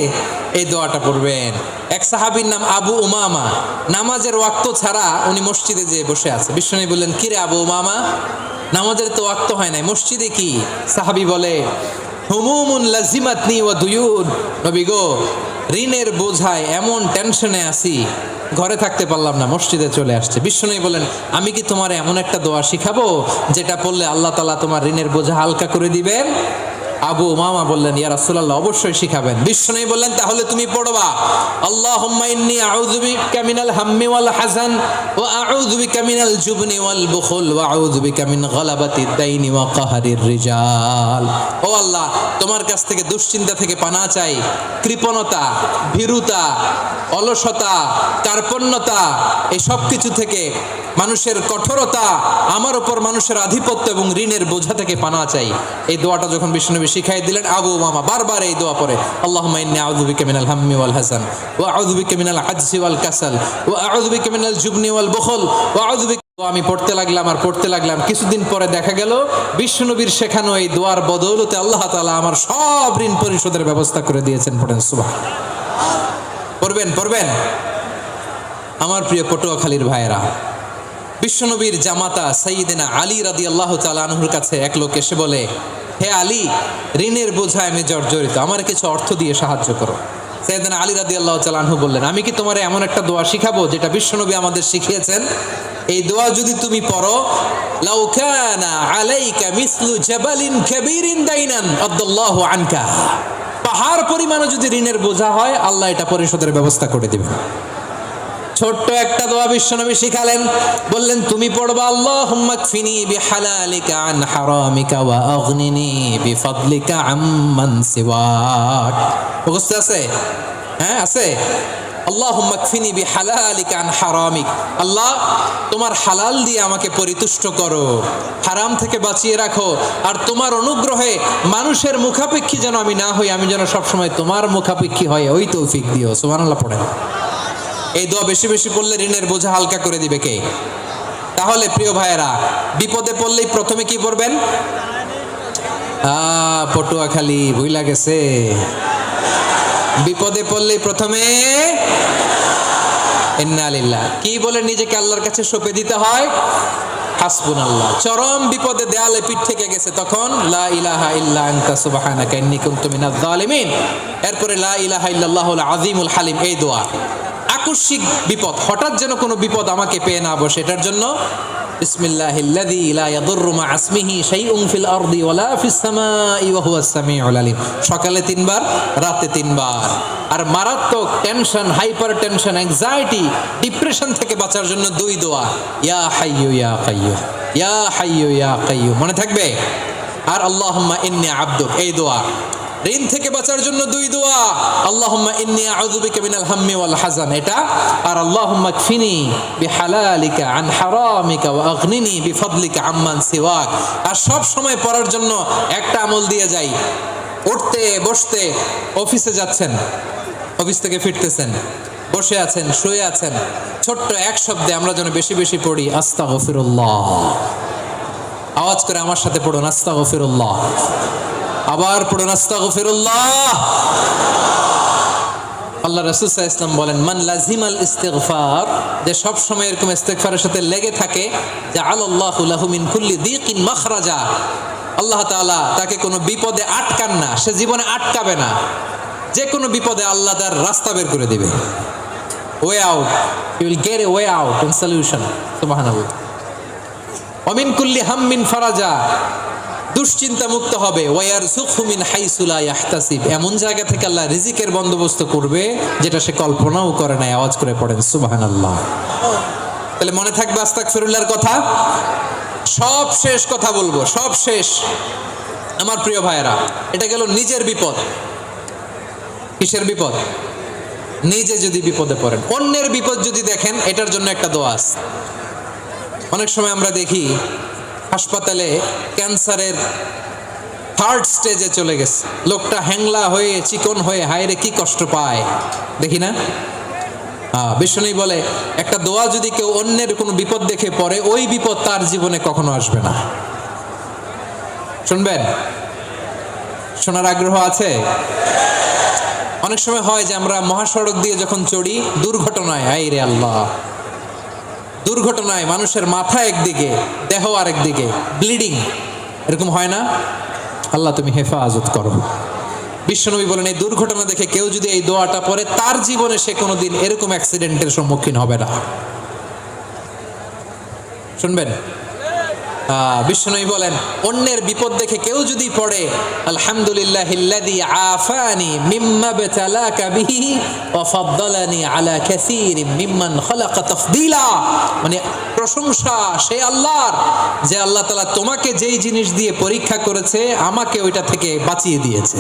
এই দোয়াটা পড়বেন। এক সাহাবীর নাম আবু উমামা, নামাজের ওয়াক্ত ছাড়া উনি মসজিদে যেয়ে বসে আছে। বিশ্বনবী বললেন, কি রে আবু উমামা, নামাজের তো ওয়াক্ত হয় নাই, মসজিদে কি? সাহাবী বলে, হুমুমুন লাজিমাতনি ওয়া দুয়ুন। নবী গো, ঋণের বোঝায় এমন টেনশনে আছি, ঘরে থাকতে পারলাম না, মসজিদে চলে আসছে। বিশ্বনবী বলেন, আমি কি তোমার এমন একটা দোয়া শিখাবো যেটা পড়লে আল্লাহ তাআলা তোমার ঋণের বোঝা হালকা করে দিবেন? আবু উমামা বললেন, ইয়া রাসূলুল্লাহ, অবশ্যই শিখাবেন। বিশ্বনবী বললেন, তাহলে তুমি পড়বা, আল্লাহুম্মা ইন্নী আউযু বিকা মিনাল হাম্মি ওয়াল হাযান ওয়া আউযু বিকা মিনাল জুবনি ওয়াল বুখল ওয়া আউযু বিকা মিন গালাবাতিদ দাইনি ওয়া কাহরির রিজাল। ও আল্লাহ, তোমার কাছ থেকে দুশ্চিন্তা থেকে পানাহ চাই, কৃপণতা, ভীরুতা, অলসতা, কার্পণ্যতা, এই সব কিছু থেকে, মানুষের কঠোরতা, আমার উপর মানুষের আধিপত্য এবং ঋণের বোঝা থেকে পানাহ চাই। এই দোয়াটা যখন বিশ্বনবী শিখাই দিলেন, আবু উমামা বারবার এই দোয়া পড়ে, আল্লাহুম্মা ইন্নী আউযু বিকা মিনাল হাম্মি ওয়াল হাযান ওয়া আউযু বিকা মিনাল আজজি ওয়াল কাসাল ওয়া আউযু বিকা মিনাল জুবনি ওয়াল বুখল ওয়া আউযু বিকা। আমি পড়তে লাগলাম আর পড়তে লাগলাম, কিছুদিন পরে দেখা গেল বিশ্বনবীর শেখানো এই দোয়ার বদৌলতে আল্লাহ তাআলা আমার সব ঋণ পরিশোধের ব্যবস্থা করে দিয়েছেন। পড়েন সুবহানাল্লাহ। পড়বেন পড়বেন। আমার প্রিয় পটুয়াখালীর ভাইয়েরা, বিশ্বনবীর জামাতা সাইয়্যিদিনা আলী রাদিয়াল্লাহু তাআলা আনহুর কাছে এক লোক এসে বলে, হে আলী, ঋণের বোঝায় আমি জর্জরিত, আমার কিছু অর্থ দিয়ে সাহায্য করো। সাইয়্যিদিনা আলী রাদিয়াল্লাহু তাআলা আনহু বললেন, আমি কি তোমার এমন একটা দোয়া শিখাবো যেটা বিশ্বনবী আমাদের শিখিয়েছেন? এই দোয়া যদি তুমি পড়ো, লাউ কানা আলাইকা মিসলু জাবালিন কাবীরিন দাইনান আদাল্লাহু আনকা, পাহাড় পরিমাণও যদি ঋণের বোঝা হয়, আল্লাহ এটা পরিশোধের ব্যবস্থা করে দিবেন। ছোট্ট একটা দোয়া বিশ্বনবী শিখালেন, বললেন, তুমি পড়বা, আল্লাহুম্মা কফিনি বিহালালিকা আন হারামিকা ওয়া আগনিনি বিফাদলিকা আম্মান সিওয়াক। মুখস্থ আছে? হ্যাঁ, আছে। আল্লাহুম্মা কফিনি বিহালালিকা আন হারামিক, আল্লাহ তোমার হালাল দিয়ে আমাকে পরিতুষ্ট করো, হারাম থেকে বাঁচিয়ে রাখো, আর তোমার অনুগ্রহে মানুষের মুখাপেক্ষী যেন আমি না হই, আমি যেন সবসময় তোমার মুখাপেক্ষী হয়, ওই তৌফিক দিও। সুবহানাল্লাহ পড়েন। এই দোয়া বেশি বেশি পড়লে ঋণের বোঝা হালকা করে দিবে কে? তাহলে প্রিয় ভাইয়েরা, বিপদে পড়লেই প্রথমে কি পড়বেন? পটুয়াখালী ভুইলা গেছে, বিপদে পড়লেই প্রথমে ইন্না লিল্লাহ কি বলে নিজেকে আল্লাহর কাছে সঁপে দিতে হয়? হাসবুনাল্লাহ। চরম বিপদে দেয়ালে পিঠ থেকে গেছে, তখন লা ইলাহা ইল্লা আনতা সুবহানাকা ইন্নী কুনতু মিনাজ জালিমিন। এরপরে লা ইলাহা ইল্লাল্লাহুল আযীমুল হালিম, এই দোয়া। আকস্মিক বিপদ, হঠাৎ যেন কোনো বিপদ আমাকে পেয়ে না বসে, এটার জন্য বিসমিল্লাহিল্লাযী লা ইয়াদুররু মা ইসমিহি শাইউন ফিল আরদি ওয়ালা ফিস সামাই ওয়া হুয়াস সামিউল আলিম। সকালে 3 বার, রাতে 3 বার। আর মারাত্মক tension, hyper tension, anxiety, depression থেকে বাঁচার জন্য 2 দোয়া, ইয়া হাইয়্যু ইয়া কাইয়্যুম, ইয়া হাইয়্যু ইয়া কাইয়্যুম, মনে থাকবে। আর আল্লাহুম্মা ইন্নী আবদুক, এই দোয়া। ঋণ থেকে বাঁচার জন্য 2 দোয়া, আল্লাহুম্মা ইন্নী আউযু বিকা মিনাল হাম্মি ওয়াল হাযান, এটা। আর আল্লাহুম্মা কফিনি বিহালালিকা আন হারামিকা ওয়া আগনিনি বিফাদলিকা আম্মান সিওয়াক। আর সব সময় পড়ার জন্য একটা আমল দিয়ে যাই, উঠতে বসতে, অফিসে যাচ্ছেন, অফিস থেকে ফিরতেছেন, বসে আছেন, শুয়ে আছেন, ছোট্ট এক শব্দে আমরা যেন বেশি বেশি পড়ি আস্তাগফিরুল্লাহ। আওয়াজ করে আমার সাথে পড়ুন আস্তাগফিরুল্লাহ। আবার পড়ুন আস্তাগফিরুল্লাহ। আল্লাহ রাসূল সাল্লাল্লাহু আলাইহি ওয়াসাল্লাম বলেন, মান লাজিমাল ইস্তিগফার, যে সব সময় এরকম ইস্তিগফারের সাথে লেগে থাকে, জাআলাল্লাহু লাহু মিন কুল্লি যিকিন মাখরাজা, আল্লাহ তাআলা তাকে কোনো বিপদে আটকান না, সে জীবনে আটকাবে না। যে কোনো বিপদে আল্লাহ তার রাস্তা বের করে দিবে, way out, you will get a way out and solution. সুবহানাল্লাহ। ওয়া মিন কুল্লি হাম্মিন ফারাজা, দুশ্চিন্তা মুক্ত হবে। ওয়ারযুকহু মিন হাইসু লা ইয়াহতাসিব, এমন জায়গা থেকে আল্লাহ রিজিকের বন্দোবস্ত করবে যেটা সে কল্পনাও করে নাই। আওয়াজ করে পড়েন সুবহানাল্লাহ। তাহলে মনে থাকবে আস্তাগফিরুল্লাহর কথা। সব শেষ কথা বলবো, সব শেষ আমার প্রিয় ভাইয়েরা। এটা গেল নিজের বিপদ। কিসের বিপদ? নিজে যদি বিপদে পড়েন। অন্যের বিপদ যদি দেখেন, এটার জন্য একটা দোয়া আছে। অনেক সময় আমরা দেখি হাসপাতালে ক্যান্সারের 3rd স্টেজে চলে গেছে, লোকটা হ্যাংলা হয়ে, চিকন হয়ে, হায়রে কি কষ্ট পায়, দেখি না? বিষ্ণু বলে, একটা দোয়া যদি কেউ অন্যের কোনো বিপদ দেখে পড়ে, ওই বিপদ তার জীবনে কখনো আসবে না। শুনবেন? শোনার আগ্রহ আছে? অনেক সময় হয় যে আমরা মহাসড়ক দিয়ে যখন চড়ি, দুর্ঘটনায়, হায়রে আল্লাহ, দুর্ঘটনায় মানুষের মাথা একদিকে, দেহ আরেকদিকে, ব্লিডিং, এরকম হয় না? আল্লাহ তুমি হেফাজত করো। বিশ্বনবী বলেন, এই দুর্ঘটনা দেখে কেউ যদি এই দোয়াটা পড়ে, তার জীবনে সে কোনোদিন এরকম অ্যাক্সিডেন্টের সম্মুখীন হবে না। শুনবেন? বিশ্বনবী বলেন, অন্যের বিপদ দেখে কেউ যদি পড়ে, আলহামদুলিল্লাহিল্লাযী আফানি মিম্মা বাতালাকা বিহি ওয়া ফাদ্দালানি আলা কাসীরিম মিম্মান খালাকা তাফদীলা, মানে প্রশংসা সেই আল্লাহর, যে আল্লাহ তাআলা তোমাকে যেই জিনিস দিয়ে পরীক্ষা করেছে, আমাকে ওইটা থেকে বাঁচিয়ে দিয়েছে।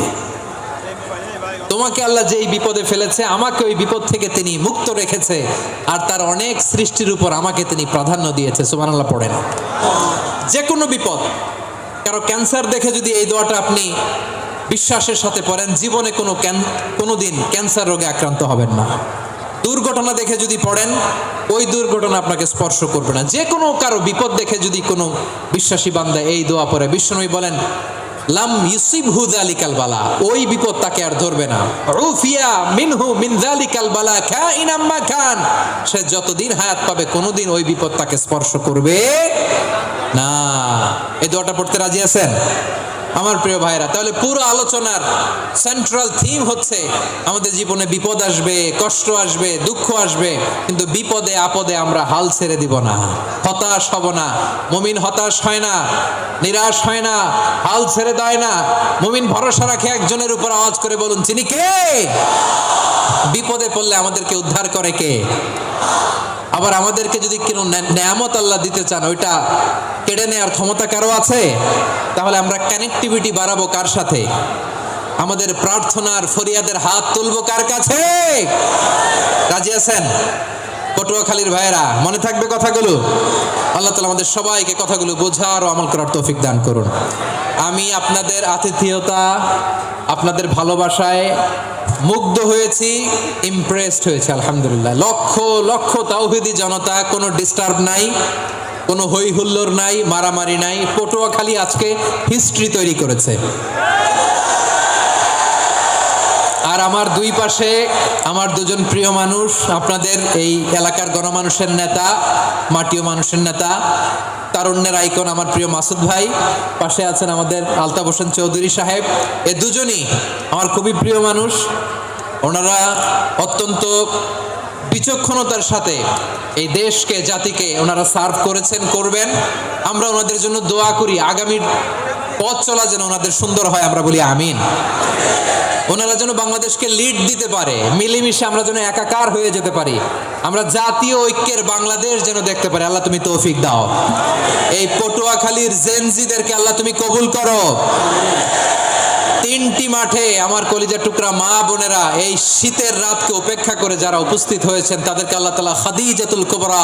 তোমাকে আল্লাহ যেই বিপদে ফেলেছে, আমাকে ওই বিপদ থেকে তিনি মুক্ত রেখেছে, আর তার অনেক সৃষ্টির উপর আমাকে তিনি প্রাধান্য দিয়েছে। সুবহানাল্লাহ পড়েন। যে কোনো বিপদ, কারো ক্যান্সার দেখে যদি এই দোয়াটা আপনি বিশ্বাসের সাথে পড়েন, জীবনে কোনোদিন ক্যান্সার রোগে আক্রান্ত হবেন না। দুর্ঘটনা দেখে যদি পড়েন, ওই দুর্ঘটনা আপনাকে স্পর্শ করবে না। যে কোনো কারো বিপদ দেখে যদি কোনো বিশ্বাসী বান্দা এই দোয়া পড়ে, বিশ্বনবী বলেন, লাম ইউসিবহু যালিকাল বালা, ওই বিপদ তাকে আর ধরবে না। উফিয়া মিনহু মিন যালিকাল বালা কাইনাম মা কান, সে যতদিন হায়াত পাবে কোনোদিন ওই বিপদ তাকে স্পর্শ করবে না। এই দোয়াটা পড়তে রাজি আছেন আমার প্রিয় ভাইরা? তাহলে পুরো আলোচনার সেন্ট্রাল থিম হচ্ছে, আমাদের জীবনে বিপদ আসবে, কষ্ট আসবে, দুঃখ আসবে, কিন্তু বিপদে আপদে আমরা হাল ছেড়ে দিব না, হতাশ হব না। মুমিন হতাশ হয় না, নিরাশ হয় না, হাল ছেড়ে দেয় না। মুমিন ভরসা রাখে একজনের উপর। আওয়াজ করে বলুন, তিনি কে? বিপদে পড়লে আমাদেরকে উদ্ধার করে কে? আবার আমাদেরকে যদি কোনো নেয়ামত আল্লাহ দিতে চান, ওইটা কেড়ে নেওয়ার ক্ষমতা কারো আছে? তাহলে আমরা কানেক্টিভিটি বাড়াবো কার সাথে? আমাদের প্রার্থনার ফরিয়াদের হাত তুলবো কার কাছে? রাজি আছেন পটুয়াখালীর ভাইয়েরা? মনে থাকবে কথাগুলো? আল্লাহ তাআলা আমাদের সবাইকে কথাগুলো বোঝার ও আমল করার তৌফিক দান করুন। আমি আপনাদের আতিথেয়তা, আপনাদের ভালোবাসায় মুগ্ধ হয়েছি, ইমপ্রেসড হয়েছে। আলহামদুলিল্লাহ। লক্ষ লক্ষ তাওহীদি জনতা, কোনো ডিস্টার্ব নাই, কোনো হই হুল্লোড় নাই, মারামারি নাই। পটুয়াখালী আজকে হিস্ট্রি তৈরি করেছে। আর আমার দুই পাশে আমার দুজন প্রিয় মানুষ, আপনাদের এই এলাকার গণমানুষের নেতা, মাটিও মানুষের নেতা, তারুণ্যের আইকন আমার প্রিয় মাসুদ ভাই, পাশে আছেন আমাদের আলতাফ হোসেন চৌধুরী সাহেব। এ দুজনই আমার খুবই প্রিয় মানুষ। ওনারা অত্যন্ত বিচক্ষণতার সাথে এই দেশকে, জাতিকে ওনারা সার্ভ করেছেন, করবেন। আমরা ওনাদের জন্য দোয়া করি, আগামীর পথ চলা যেন ওনাদের সুন্দর হয়, আমরা বলি আমিন। ওনারা যেন বাংলাদেশকে লিড দিতে পারে, মিলেমিশে আমরা যেন একাকার হয়ে যেতে পারি, আমরা জাতীয় ঐক্যের বাংলাদেশ যেন দেখতে পারি। আল্লাহ তুমি তৌফিক দাও। এই পটুয়াখালীর জেনজিদেরকে আল্লাহ তুমি কবুল করো। তিনটি মাঠে আমার কলিজার টুকরা মা বোনেরা এই শীতের রাতকে উপেক্ষা করে যারা উপস্থিত হয়েছেন, তাদেরকে আল্লাহ তাআলা খাদিজাতুল কুবরা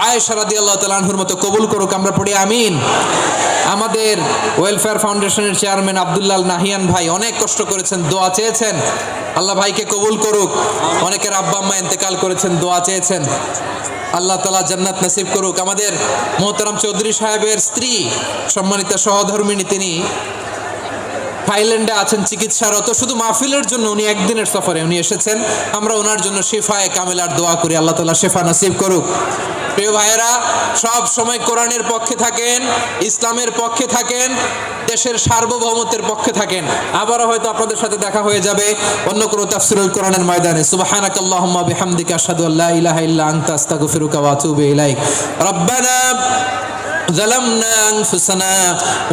আয়েশা রাদিয়াল্লাহু তাআলা আনহার মতো কবুল করুক, আমরা পড়ি আমিন। আমাদের ওয়েলফেয়ার ফাউন্ডেশনের চেয়ারম্যান আব্দুল্লাহ নাহিয়ান ভাই অনেক কষ্ট করেছেন, দোয়া চেয়েছেন, আল্লাহ ভাইকে কবুল করুক। অনেকের আব্বা আম্মা ইন্তেকাল করেছেন, দোয়া চেয়েছেন, আল্লাহ তাআলা জান্নাত নসিব করুক। আমাদের মোহতারাম চৌধুরী সাহেবের স্ত্রী, সম্মানিত সহধর্মিণী, তিনি থাইল্যান্ডে আছেন চিকিৎসারত। শুধু মাহফিলের জন্য উনি একদিনের সফরে উনি এসেছেন। আমরা ওনার জন্য শিফায়ে কামিলার দোয়া করি, আল্লাহ তাআলা শিফা নসিব করুক। প্রিয় ভাইয়েরা, সব সময় কোরআনের পক্ষে থাকেন, ইসলামের পক্ষে থাকেন, দেশের সার্বভৌমত্বের পক্ষে থাকেন। আবারও হয়তো আপনাদের সাথে দেখা হয়ে যাবে অন্য কোনো তাফসীরুল কোরআনের ময়দানে। সুবহানাকাল্লাহুম্মা বিহামদিকা আশহাদু আল্লা ইলাহা ইল্লা আনতা আস্তাগফিরুকা ওয়া আতুবু ইলাইক। রব্বানা ظلمنا أنفسنا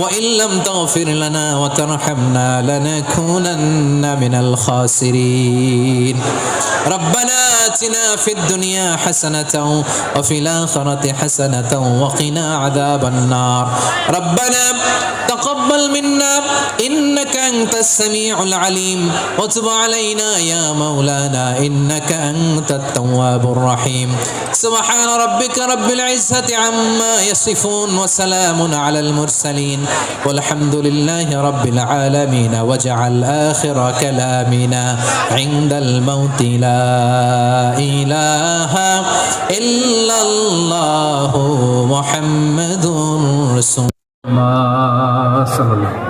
وإن لم تغفر لنا وترحمنا لنكونن من الخاسرين ربنا آتنا في الدنيا حسنة وفي الآخرة حسنة وقنا عذاب النار ربنا تقبل منا إنك أنت السميع العليم وتب علينا يا مولانا إنك أنت التواب الرحيم سبحان ربك رب العزة عما يصفون وسلام على المرسلين والحمد لله رب العالمين واجعل آخر كلامنا عند الموت لا إله إلا الله محمد رسول الله.